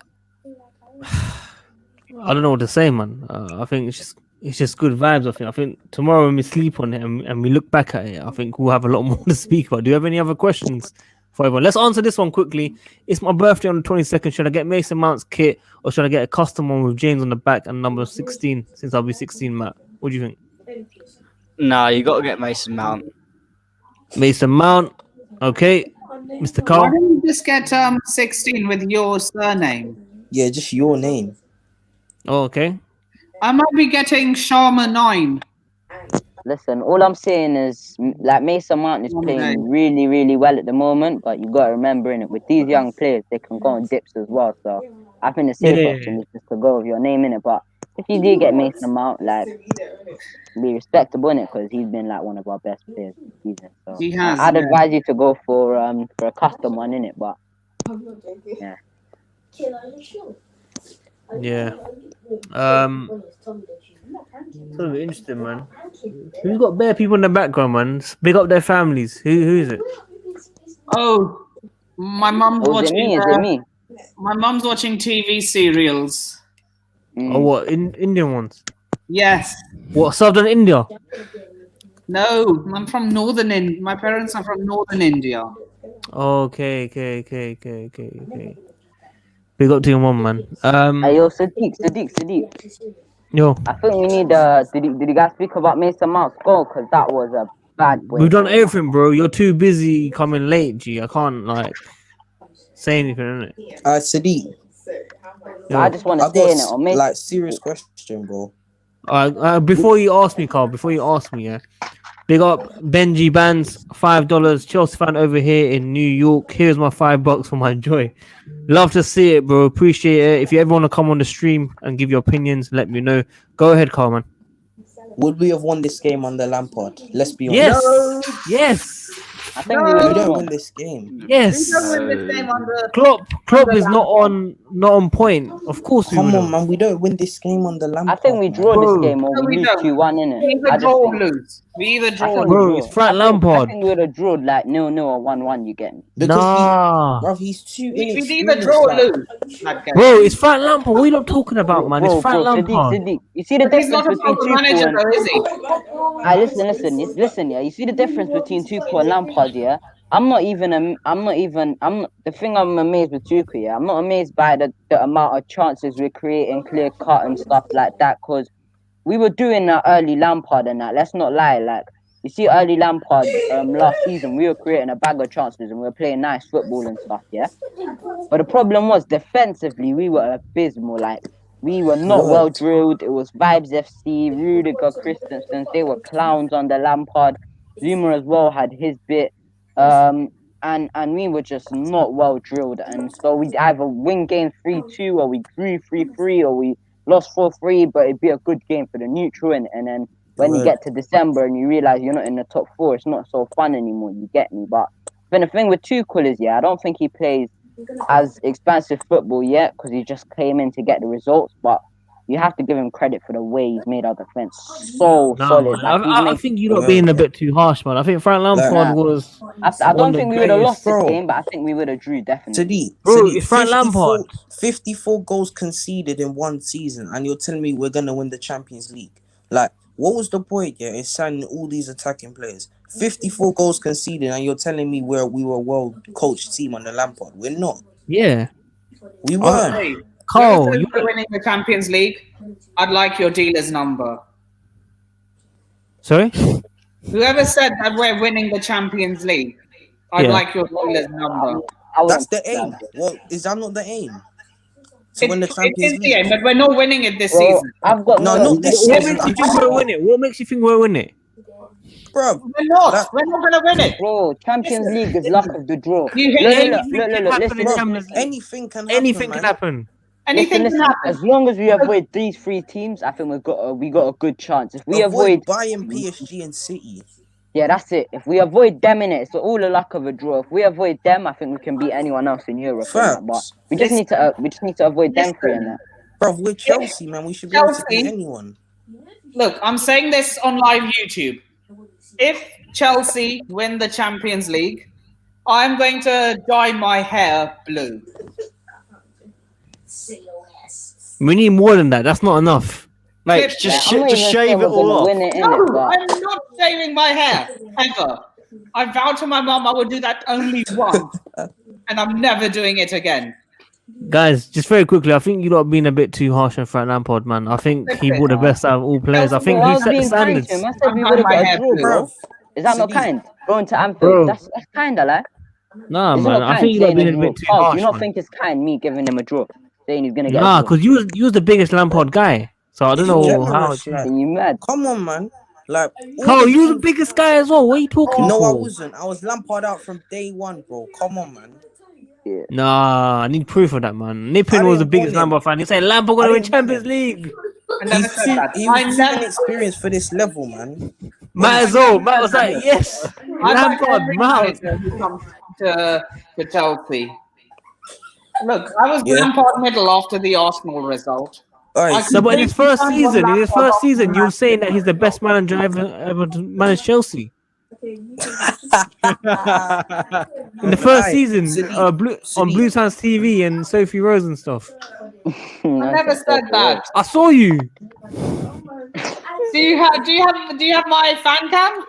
[SPEAKER 1] I don't know what to say, man. I think it's just good vibes. I think tomorrow when we sleep on it and we look back at it, I think we'll have a lot more to speak about. Do you have any other questions for everyone? Let's answer this one quickly. It's my birthday on the 22nd. Should I get Mason Mount's kit or should I get a custom one with James on the back and number 16? Since I'll be 16, Matt. What do you think?
[SPEAKER 2] Nah, you got to get Mason Mount.
[SPEAKER 1] Mason Mount. Okay, Mr.
[SPEAKER 6] Why
[SPEAKER 1] Carl.
[SPEAKER 6] don't you just get 16 with your surname?
[SPEAKER 5] Yeah, just your name.
[SPEAKER 1] Oh, okay.
[SPEAKER 6] I might be getting Sharma 9.
[SPEAKER 7] Listen, all I'm saying is, like, Mason Mount is playing really, really well at the moment, but you got to remember, in it, with these young players, they can go on dips as well. So I think the safe option is just to go with your name in it. But if you do get Mason Mount, like, be respectable in it because he's been like one of our best players this season. So
[SPEAKER 6] He has,
[SPEAKER 7] I'd
[SPEAKER 6] yeah.
[SPEAKER 7] advise you to go for a custom one in it, but yeah.
[SPEAKER 1] Yeah. So interesting, man. Who's got bare people in the background, man? Big up their families. Who is it?
[SPEAKER 6] Oh, my mum's
[SPEAKER 7] Oh, is it
[SPEAKER 6] watching.
[SPEAKER 7] me? Is it me?
[SPEAKER 6] My mum's watching TV serials.
[SPEAKER 1] Oh, what? Indian ones?
[SPEAKER 6] Yes.
[SPEAKER 1] What? Southern India?
[SPEAKER 6] No, I'm from northern India. My parents are from northern India.
[SPEAKER 1] Okay. Big up to your mom, man.
[SPEAKER 7] Hey, yo, Sadiq.
[SPEAKER 1] Yo,
[SPEAKER 7] I think we need. Did you guys speak about Mason Mount's goal? Because that was a bad boy.
[SPEAKER 1] we've done everything, bro. You're too busy coming late, G. I can't like say anything, innit?
[SPEAKER 5] Sadiq,
[SPEAKER 7] So I just want to
[SPEAKER 5] I
[SPEAKER 7] stay in it.
[SPEAKER 5] got
[SPEAKER 7] Or Mason.
[SPEAKER 5] like serious question, bro.
[SPEAKER 1] Before you ask me, Carl. Yeah. Big up Benji Bands, $5. Chelsea fan over here in New York. Here's my $5 for my joy. Love to see it, bro. Appreciate it. If you ever want to come on the stream and give your opinions, let me know. Go ahead, Carl, man.
[SPEAKER 5] Would we have won this game under Lampard? Let's be honest.
[SPEAKER 1] Yes.
[SPEAKER 7] I think
[SPEAKER 6] No.
[SPEAKER 5] We don't win this game.
[SPEAKER 1] Yes. Klopp is not on point. Of course we
[SPEAKER 5] Come
[SPEAKER 1] will.
[SPEAKER 5] on, man. We don't win this game under Lampard.
[SPEAKER 7] I think we draw
[SPEAKER 1] Bro.
[SPEAKER 7] this game or
[SPEAKER 6] No,
[SPEAKER 7] we
[SPEAKER 6] we
[SPEAKER 7] lose
[SPEAKER 6] don't.
[SPEAKER 7] 2-1 in
[SPEAKER 6] We
[SPEAKER 7] it.
[SPEAKER 6] either draw or lose. We either draw or
[SPEAKER 1] Bro,
[SPEAKER 6] lose.
[SPEAKER 1] it's Frank
[SPEAKER 7] I
[SPEAKER 1] Lampard.
[SPEAKER 7] think we would have drawn like 0-0 or 1-1. You get me?
[SPEAKER 5] Because
[SPEAKER 1] Nah.
[SPEAKER 5] bruv, he's too
[SPEAKER 6] We either
[SPEAKER 5] inexperienced.
[SPEAKER 6] draw or
[SPEAKER 5] like-
[SPEAKER 6] lose. That game.
[SPEAKER 1] Bro, it's Frank Lampard. What are you not talking about, man? It's Frank Lampard.
[SPEAKER 7] Sadiq. You see the
[SPEAKER 6] But he's
[SPEAKER 7] difference
[SPEAKER 6] not a
[SPEAKER 7] between
[SPEAKER 6] proper
[SPEAKER 7] Tuchel
[SPEAKER 6] manager,
[SPEAKER 7] and...
[SPEAKER 6] though, is he?
[SPEAKER 7] Listen, yeah. You see the difference between Tuchel and Lampard, yeah? The thing I'm amazed with Tuchel, yeah? I'm not amazed by the amount of chances we're creating, clear cut and stuff like that, because we were doing that early Lampard and that. Let's not lie, like, you see early Lampard last season, we were creating a bag of chances and we were playing nice football and stuff, yeah? But the problem was, defensively, we were abysmal, like, we were not well drilled. It was Vibes FC, Rudiger, Christensen. They were clowns under Lampard. Zuma as well had his bit. And we were just not well drilled. And so we'd either win game 3-2 or we drew 3-3 or we lost 4-3, but it'd be a good game for the neutral. And then when you get to December and you realize you're not in the top 4, it's not so fun anymore. You get me? But then the thing with Tuchel is, yeah, I don't think he plays as expansive football yet because he just came in to get the results, but you have to give him credit for the way he's made our defense so solid.
[SPEAKER 1] Man.
[SPEAKER 7] Like,
[SPEAKER 1] I think you're not being a bit too harsh, man. I think Frank Lampard was.
[SPEAKER 7] I don't think we would have lost this
[SPEAKER 5] bro.
[SPEAKER 7] game, but I think we would have drew definitely.
[SPEAKER 1] Bro, it's Frank Lampard.
[SPEAKER 5] 54 goals conceded in one season, and you're telling me we're gonna win the Champions League? Like, what was the point? Yeah, in signing all these attacking players. 54 goals conceded, and you're telling me we were a well coached team under Lampard? We're not.
[SPEAKER 1] Yeah,
[SPEAKER 5] we weren't.
[SPEAKER 6] Hey,
[SPEAKER 1] Carl,
[SPEAKER 6] if you're winning the Champions League, I'd like your dealer's number.
[SPEAKER 1] Sorry?
[SPEAKER 6] Whoever said that we're winning the Champions League, I'd like your dealer's number.
[SPEAKER 5] That's the aim. Well, is that not the aim? to win the Champions
[SPEAKER 6] It's
[SPEAKER 5] League.
[SPEAKER 6] but we're not winning it this
[SPEAKER 7] Bro,
[SPEAKER 6] season.
[SPEAKER 7] I've got
[SPEAKER 5] No,
[SPEAKER 7] no.
[SPEAKER 5] not this
[SPEAKER 1] What
[SPEAKER 5] season.
[SPEAKER 1] makes you think we'll win it? What makes you think we'll win it?
[SPEAKER 5] Bro,
[SPEAKER 6] We're not.
[SPEAKER 5] That-
[SPEAKER 6] We're not gonna win it.
[SPEAKER 7] Bro, Champions League is luck of the draw.
[SPEAKER 6] You
[SPEAKER 7] Look,
[SPEAKER 6] hate
[SPEAKER 7] look,
[SPEAKER 1] Anything
[SPEAKER 7] look,
[SPEAKER 1] can
[SPEAKER 7] look,
[SPEAKER 1] happen
[SPEAKER 7] listen,
[SPEAKER 1] in
[SPEAKER 5] bro,
[SPEAKER 1] Champions League.
[SPEAKER 5] anything can happen.
[SPEAKER 1] Anything can
[SPEAKER 5] man.
[SPEAKER 1] happen.
[SPEAKER 6] anything
[SPEAKER 7] listen.
[SPEAKER 6] can happen.
[SPEAKER 7] As long as we avoid these three teams, I think we got a good chance. If we avoid,
[SPEAKER 5] Bayern, PSG, and City.
[SPEAKER 7] yeah, that's it. If we avoid them in it, it's all the luck of a draw. If we avoid them, I think we can beat anyone else in Europe. And that, but
[SPEAKER 5] Facts.
[SPEAKER 7] we just need to avoid them three in that.
[SPEAKER 5] Bro, we're Chelsea, man. We should be able to beat
[SPEAKER 6] Chelsea.
[SPEAKER 5] anyone.
[SPEAKER 6] Look, I'm saying this on live YouTube. If Chelsea win the Champions League, I'm going to dye my hair blue.
[SPEAKER 1] We need more than that. That's not enough.
[SPEAKER 2] Mate,
[SPEAKER 6] Clip
[SPEAKER 2] just
[SPEAKER 7] I'm not
[SPEAKER 2] just
[SPEAKER 7] even
[SPEAKER 2] shave
[SPEAKER 7] saying
[SPEAKER 2] it
[SPEAKER 7] we're
[SPEAKER 2] all
[SPEAKER 7] gonna
[SPEAKER 2] off.
[SPEAKER 7] win it,
[SPEAKER 6] No,
[SPEAKER 7] innit, but
[SPEAKER 6] I'm not shaving my hair ever. I vowed to my mum I would do that only once, and I'm never doing it again.
[SPEAKER 1] Guys, just very quickly, I think you lot have been a bit too harsh on Frank Lampard, man. I think he brought the best out of all players. I think
[SPEAKER 7] bro, I
[SPEAKER 1] he
[SPEAKER 7] was
[SPEAKER 1] set the
[SPEAKER 7] being kind
[SPEAKER 1] standards.
[SPEAKER 7] to him. I said we would have got a draw, bro.
[SPEAKER 5] Bro,
[SPEAKER 7] Is that not
[SPEAKER 5] Sadiq.
[SPEAKER 7] kind? Going to Anfield,
[SPEAKER 1] Bro.
[SPEAKER 7] that's kind of like.
[SPEAKER 1] Nah,
[SPEAKER 7] It's
[SPEAKER 1] man.
[SPEAKER 7] not
[SPEAKER 1] I
[SPEAKER 7] kind
[SPEAKER 1] think you lot have
[SPEAKER 7] saying
[SPEAKER 1] been a
[SPEAKER 7] a draw.
[SPEAKER 1] bit too
[SPEAKER 7] Carl, do
[SPEAKER 1] harsh.
[SPEAKER 7] you not
[SPEAKER 1] man.
[SPEAKER 7] think it's kind me giving him a draw, saying he's gonna get
[SPEAKER 1] Nah,
[SPEAKER 7] a draw?
[SPEAKER 1] because you was the biggest Lampard guy. So I don't know
[SPEAKER 5] Generous,
[SPEAKER 1] how.
[SPEAKER 5] like,
[SPEAKER 7] Are you mad?
[SPEAKER 5] come on, man. Like, all
[SPEAKER 1] Carl,
[SPEAKER 5] the
[SPEAKER 1] you was the
[SPEAKER 5] things-
[SPEAKER 1] biggest guy as well. What are you talking
[SPEAKER 5] No, I
[SPEAKER 1] for?
[SPEAKER 5] wasn't. I was Lampard out from day one, bro. Come on, man.
[SPEAKER 1] Nah, I need proof of that, man.
[SPEAKER 5] I
[SPEAKER 1] Nippin was the
[SPEAKER 5] didn't
[SPEAKER 1] biggest
[SPEAKER 5] want him.
[SPEAKER 1] Lampard fan. He said Lampard gonna
[SPEAKER 5] I
[SPEAKER 1] win
[SPEAKER 5] didn't want
[SPEAKER 1] Champions
[SPEAKER 5] him.
[SPEAKER 1] League.
[SPEAKER 6] I never
[SPEAKER 5] He's
[SPEAKER 6] said
[SPEAKER 5] too,
[SPEAKER 6] that.
[SPEAKER 5] he
[SPEAKER 6] I
[SPEAKER 5] was too
[SPEAKER 6] never.
[SPEAKER 5] inexperienced for this level, man.
[SPEAKER 1] Matt as well. Matt was like, yes,
[SPEAKER 6] I like
[SPEAKER 1] Lampard,
[SPEAKER 6] every
[SPEAKER 1] Mount.
[SPEAKER 6] manager who comes to Chelsea. Look, I was
[SPEAKER 5] Yeah.
[SPEAKER 6] Lampard middle after the Arsenal result.
[SPEAKER 5] Alright,
[SPEAKER 1] No, but in his first
[SPEAKER 6] Lampard
[SPEAKER 1] season, you were saying that he's the best manager ever to manage Chelsea. In the first season, on bluesfanstv and Sophie Rose and stuff.
[SPEAKER 6] I never said that.
[SPEAKER 1] I saw you.
[SPEAKER 6] Do you have my fan cam?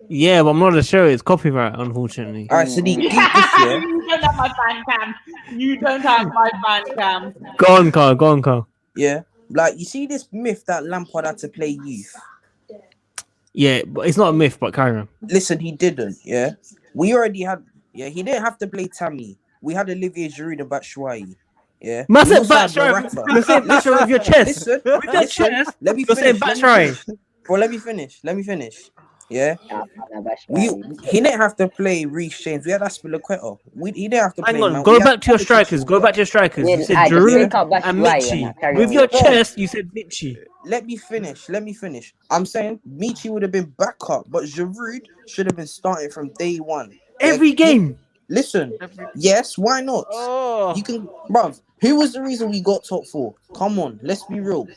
[SPEAKER 1] Yeah, but I'm not a show. It's copyright, unfortunately.
[SPEAKER 5] Alright, Sadiq, keep this, yeah?
[SPEAKER 6] You don't have my fan cam. You don't have my fan cam.
[SPEAKER 1] Go on, Carl. Go on, Carl.
[SPEAKER 5] Yeah. Like, you see this myth that Lampard had to play youth?
[SPEAKER 1] Yeah, but it's not a myth, but carry on.
[SPEAKER 5] Listen, he didn't, yeah? We already had, yeah, he didn't have to play Tammy. We had Olivier Giroud and Batshuayi, yeah?
[SPEAKER 1] Man
[SPEAKER 5] We
[SPEAKER 1] said
[SPEAKER 5] also had
[SPEAKER 1] Batshuayi.
[SPEAKER 5] Morata.
[SPEAKER 1] You're saying Batshuayi with your chest.
[SPEAKER 5] Listen,
[SPEAKER 1] With your
[SPEAKER 5] listen,
[SPEAKER 1] chest.
[SPEAKER 5] let me
[SPEAKER 1] You're saying
[SPEAKER 5] finish.
[SPEAKER 1] Batshuayi.
[SPEAKER 5] Bro, let me finish. Yeah? He didn't have to play Reece James. We had aspiliecueta. He didn't have to play.
[SPEAKER 1] Hang on,
[SPEAKER 5] man.
[SPEAKER 1] go
[SPEAKER 5] We
[SPEAKER 1] back
[SPEAKER 5] had
[SPEAKER 1] to your
[SPEAKER 5] Pulisic.
[SPEAKER 1] strikers. Go back to your strikers.
[SPEAKER 7] Yeah,
[SPEAKER 1] You said
[SPEAKER 7] I just
[SPEAKER 1] Giroud
[SPEAKER 7] take out
[SPEAKER 1] and
[SPEAKER 7] Batshuayi
[SPEAKER 1] Michi.
[SPEAKER 7] and carry
[SPEAKER 1] With
[SPEAKER 7] on.
[SPEAKER 1] your chest, you said Michi.
[SPEAKER 5] Let me finish. I'm saying Michi would have been backup, but Giroud should have been starting from day one.
[SPEAKER 1] Every game.
[SPEAKER 5] Listen, yes, why not?
[SPEAKER 1] Oh.
[SPEAKER 5] You can, bruv. Who was the reason we got top 4? Come on, let's be real.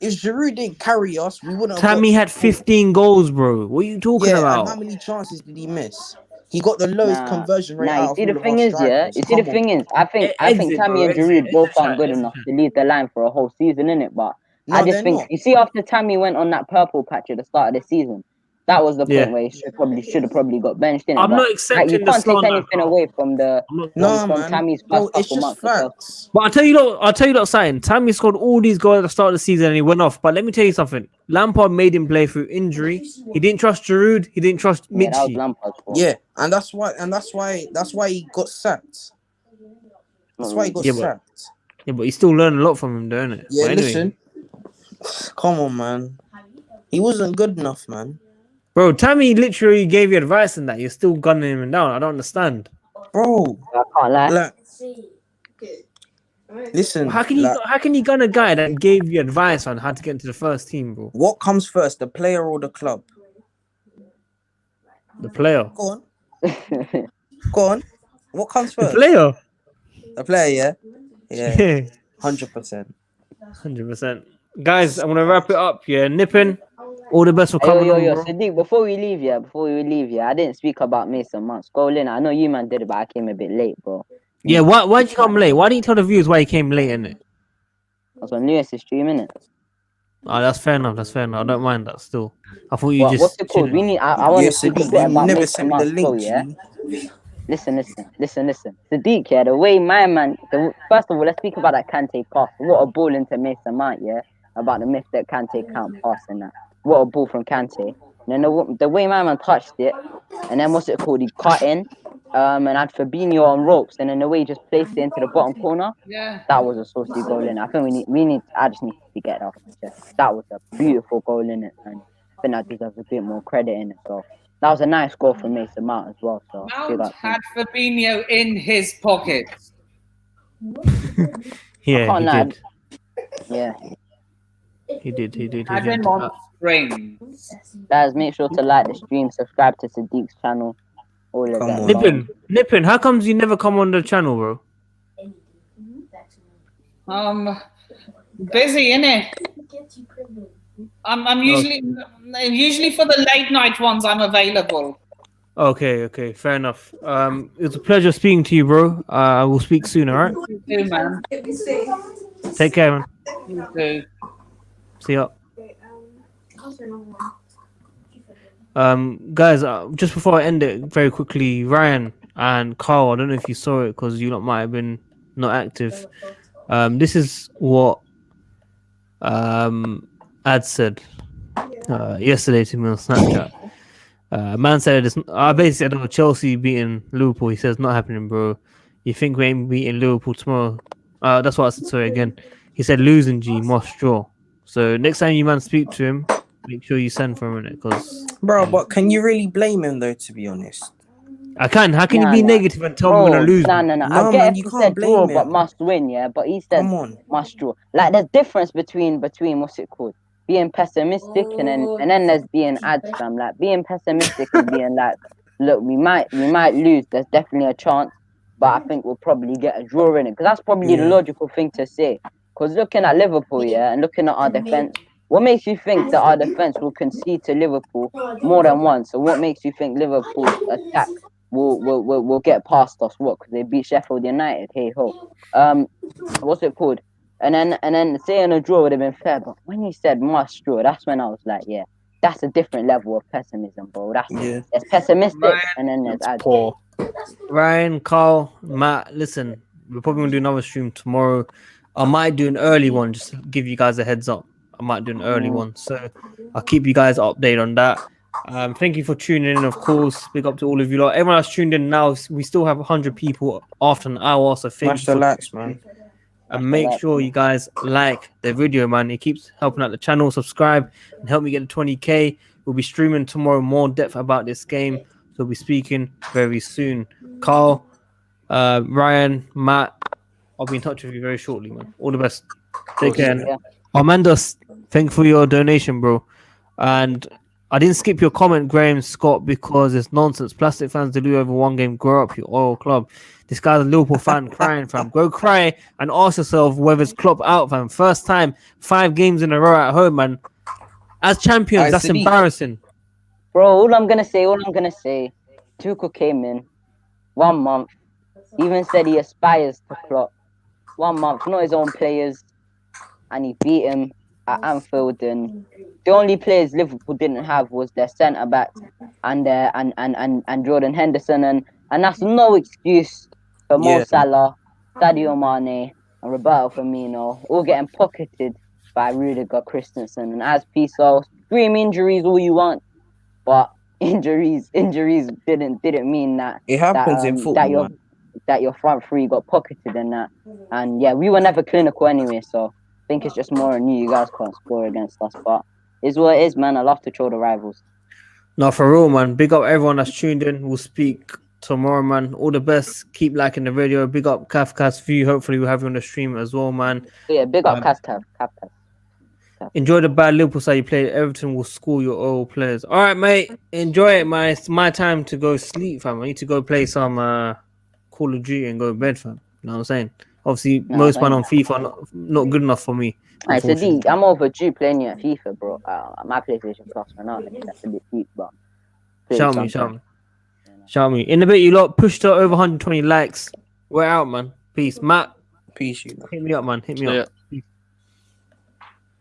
[SPEAKER 5] If Giroud didn't carry us, we wouldn't have
[SPEAKER 1] Tammy
[SPEAKER 5] got
[SPEAKER 1] had 15 goals, bro. What are you talking
[SPEAKER 5] and
[SPEAKER 1] about?
[SPEAKER 5] how many chances did he miss? He got the lowest conversion rate
[SPEAKER 7] Nah,
[SPEAKER 5] out
[SPEAKER 7] you
[SPEAKER 5] of
[SPEAKER 7] see
[SPEAKER 5] all
[SPEAKER 7] the
[SPEAKER 5] of
[SPEAKER 7] thing
[SPEAKER 5] our
[SPEAKER 7] is, yeah.
[SPEAKER 5] strikers.
[SPEAKER 7] You see the
[SPEAKER 5] Come
[SPEAKER 7] thing is, I think
[SPEAKER 1] Exit,
[SPEAKER 7] Tammy
[SPEAKER 1] bro,
[SPEAKER 7] and
[SPEAKER 1] exit,
[SPEAKER 7] Giroud both
[SPEAKER 1] exit,
[SPEAKER 7] aren't good
[SPEAKER 1] exit.
[SPEAKER 7] enough to leave the line for a whole season, innit? But
[SPEAKER 5] No,
[SPEAKER 7] I just
[SPEAKER 5] they're
[SPEAKER 7] think
[SPEAKER 5] not.
[SPEAKER 7] you see after Tammy went on that purple patch at the start of the season, that was the point
[SPEAKER 1] Yeah.
[SPEAKER 7] where he should have probably got benched, innit?
[SPEAKER 1] I'm
[SPEAKER 7] But,
[SPEAKER 1] not
[SPEAKER 7] like,
[SPEAKER 1] accepting
[SPEAKER 7] you
[SPEAKER 1] the
[SPEAKER 7] can't take
[SPEAKER 1] slander,
[SPEAKER 7] anything
[SPEAKER 1] bro.
[SPEAKER 7] away from the
[SPEAKER 1] I'm not-
[SPEAKER 5] No,
[SPEAKER 7] from
[SPEAKER 5] man.
[SPEAKER 7] Tammy's
[SPEAKER 5] Bro,
[SPEAKER 7] first
[SPEAKER 5] it's
[SPEAKER 7] couple
[SPEAKER 5] just
[SPEAKER 7] months.
[SPEAKER 5] facts.
[SPEAKER 1] But I'll tell you lot something. Tammy scored all these goals at the start of the season and he went off. But let me tell you something. Lampard made him play through injury. He didn't trust Giroud. He didn't trust
[SPEAKER 7] Yeah, that was
[SPEAKER 1] Michi.
[SPEAKER 7] Lampard's fault.
[SPEAKER 5] Yeah, and that's why he got sacked. That's why he got
[SPEAKER 1] Yeah, but-
[SPEAKER 5] sacked.
[SPEAKER 1] Yeah, but he still learned a lot from him, don't it?
[SPEAKER 5] Yeah,
[SPEAKER 1] But anyway,
[SPEAKER 5] listen. Come on, man. He wasn't good enough, man.
[SPEAKER 1] bro, Tammy literally gave you advice in that. You're still gunning him down. I don't understand.
[SPEAKER 5] Bro,
[SPEAKER 7] I can't lie.
[SPEAKER 5] like, listen.
[SPEAKER 1] How can you gun a guy that gave you advice on how to get into the first team, bro?
[SPEAKER 5] What comes first, the player or the club?
[SPEAKER 1] The player.
[SPEAKER 5] Go on. What comes
[SPEAKER 1] The
[SPEAKER 5] first?
[SPEAKER 1] player.
[SPEAKER 5] The player, yeah.
[SPEAKER 1] Yeah.
[SPEAKER 5] 100%.
[SPEAKER 1] 100%. Guys, I'm gonna wrap it up. Yeah, Nippin. All the best for coming
[SPEAKER 7] Yo,
[SPEAKER 1] on, bro.
[SPEAKER 7] Sadiq, before we leave, I didn't speak about Mason Mount. Go in. I know you man did it, but I came a bit late, bro.
[SPEAKER 1] Yeah, why'd you come late? Why didn't you tell the viewers why you came late, innit?
[SPEAKER 7] I was on Lewis's stream, innit?
[SPEAKER 1] Oh, that's fair enough. I don't mind that still. I thought you
[SPEAKER 7] What's
[SPEAKER 1] just
[SPEAKER 7] it called?
[SPEAKER 1] chilling.
[SPEAKER 7] We need. I want
[SPEAKER 5] Yeah,
[SPEAKER 7] to speak a
[SPEAKER 5] Sadiq,
[SPEAKER 7] bit
[SPEAKER 5] you
[SPEAKER 7] about
[SPEAKER 5] never
[SPEAKER 7] Mason
[SPEAKER 5] sent me the
[SPEAKER 7] Mount,
[SPEAKER 5] link,
[SPEAKER 7] yeah? Listen. Sadiq, yeah, the way my man. First of all, let's speak about that Kante pass. What a ball into Mason Mount, yeah? About the myth that Kante can't pass and that. What a ball from Kante. And then the way my man touched it, and then what's it called? He cut in, and had Fabinho on ropes, and in a way just placed it into the bottom corner.
[SPEAKER 6] Yeah.
[SPEAKER 7] That was a saucy goal in it. I think I just need to get that off my chest. That was a beautiful goal in it, and I think that deserves a bit more credit in it. So that was a nice goal from Mason Mount as well. So big
[SPEAKER 6] Mount
[SPEAKER 7] up to him.
[SPEAKER 6] had Fabinho in his pocket.
[SPEAKER 1] Yeah,
[SPEAKER 7] Can't
[SPEAKER 1] he
[SPEAKER 7] lie.
[SPEAKER 1] did.
[SPEAKER 7] Yeah,
[SPEAKER 1] He did.
[SPEAKER 6] Had him on strings.
[SPEAKER 7] guys, make sure to like the stream, subscribe to Sadiq's channel, all of
[SPEAKER 5] Come
[SPEAKER 7] that.
[SPEAKER 5] on.
[SPEAKER 1] Nippin, how comes you never come on the channel, bro?
[SPEAKER 6] Busy, innit? I'm usually for the late night ones I'm available.
[SPEAKER 1] Okay, fair enough. It was a pleasure speaking to you, bro. I will speak soon, alright?
[SPEAKER 6] You too, man.
[SPEAKER 1] Take care, man.
[SPEAKER 6] You too.
[SPEAKER 1] See ya. Guys, just before I end it, very quickly, Ryan and Carl, I don't know if you saw it because you lot might have been not active. This is what Ad said yesterday to me on Snapchat. Man said, I basically said, Chelsea beating Liverpool. He says, not happening, bro. You think we ain't beating Liverpool tomorrow? That's what I said, sorry, again. He said, losing, G, must draw. So next time you man speak to him, make sure you send for him, innit? Because
[SPEAKER 5] Bro, but can you really blame him though, to be honest?
[SPEAKER 1] I can. How can you be negative and tell me we're gonna lose?
[SPEAKER 7] No.
[SPEAKER 5] No,
[SPEAKER 7] I get
[SPEAKER 5] man,
[SPEAKER 7] if
[SPEAKER 5] you
[SPEAKER 7] he
[SPEAKER 5] can't
[SPEAKER 7] said draw,
[SPEAKER 5] blame
[SPEAKER 7] but
[SPEAKER 5] him.
[SPEAKER 7] must win, yeah. But he said
[SPEAKER 5] Come on.
[SPEAKER 7] must draw. Like there's difference between what's it called? Being pessimistic and then there's being fam. Like being pessimistic and being like, look, we might lose. There's definitely a chance, but I think we'll probably get a draw in it because that's probably the logical thing to say. Because looking at Liverpool, yeah, and looking at our defense, what makes you think that our defense will concede to Liverpool more than once? So what makes you think Liverpool's attack will get past us? What? Because they beat Sheffield United. Hey ho. What's it called? And then saying a draw would have been fair, but when you said must draw, that's when I was like, yeah, that's a different level of pessimism, bro. There's pessimistic, and then there's
[SPEAKER 1] poor. Ryan, Carl, Matt, listen, we're probably gonna do another stream tomorrow. I might do an early one, just to give you guys a heads up. I might do an early one, so I'll keep you guys updated on that. Thank you for tuning in, of course. Big up to all of you lot. Everyone that's tuned in now, we still have 100 people after an hour, so thank
[SPEAKER 5] Smash
[SPEAKER 1] you
[SPEAKER 5] the likes, man.
[SPEAKER 1] And make sure you guys like the video, man. It keeps helping out the channel. Subscribe and help me get to 20k. We'll be streaming tomorrow more depth about this game, so we'll be speaking very soon. Carl, Ryan, Matt, I'll be in touch with you very shortly, man. All the best. Take care.
[SPEAKER 7] Yeah.
[SPEAKER 1] Armando, thank you for your donation, bro. And I didn't skip your comment, Graham Scott, because it's nonsense. Plastic fans dilute over one game. Grow up, you oil club. This guy's a Liverpool fan crying, fam. Go cry and ask yourself whether it's Klopp out, fam. First time, 5 games in a row at home, man. As champions, that's embarrassing.
[SPEAKER 7] Bro, all I'm gonna say, Tuchel came in 1 month, even said he aspires to Klopp. 1 month, not his own players, and he beat him at Anfield. And the only players Liverpool didn't have was their centre back and Jordan Henderson, and that's no excuse for Mo Salah, Sadio Mane, and Roberto Firmino all getting pocketed by Rudiger Christensen. And as Piso, scream injuries all you want, but injuries didn't mean that
[SPEAKER 5] it happens in football.
[SPEAKER 7] That your front three got pocketed and that. And yeah, we were never clinical anyway, so I think it's just more on you guys can't score against us, but it's what it is, man. I love to troll the rivals.
[SPEAKER 1] No, for real, man. Big up everyone that's tuned in. We'll speak tomorrow, man. All the best. Keep liking the video. Big up Kafka's View. Hopefully we'll have you on the stream as well, man.
[SPEAKER 7] Yeah, big up Kafka.
[SPEAKER 1] Enjoy the bad Liverpool side you played. Everton will score your old players. All right, mate. Enjoy it, man. It's my time to go sleep, fam. I need to go play some Call of Duty and go to bed, fam. You know what I'm saying? Obviously, most man on FIFA are not good enough for me.
[SPEAKER 7] Right, so I'm overdue playing you at FIFA, bro. My PlayStation Plus right now, that's a bit deep, but
[SPEAKER 1] shout me. In a bit, you lot push to over 120 likes. We're out, man. Peace, Matt.
[SPEAKER 5] Peace, you.
[SPEAKER 1] Hit me up, man. Hit me up.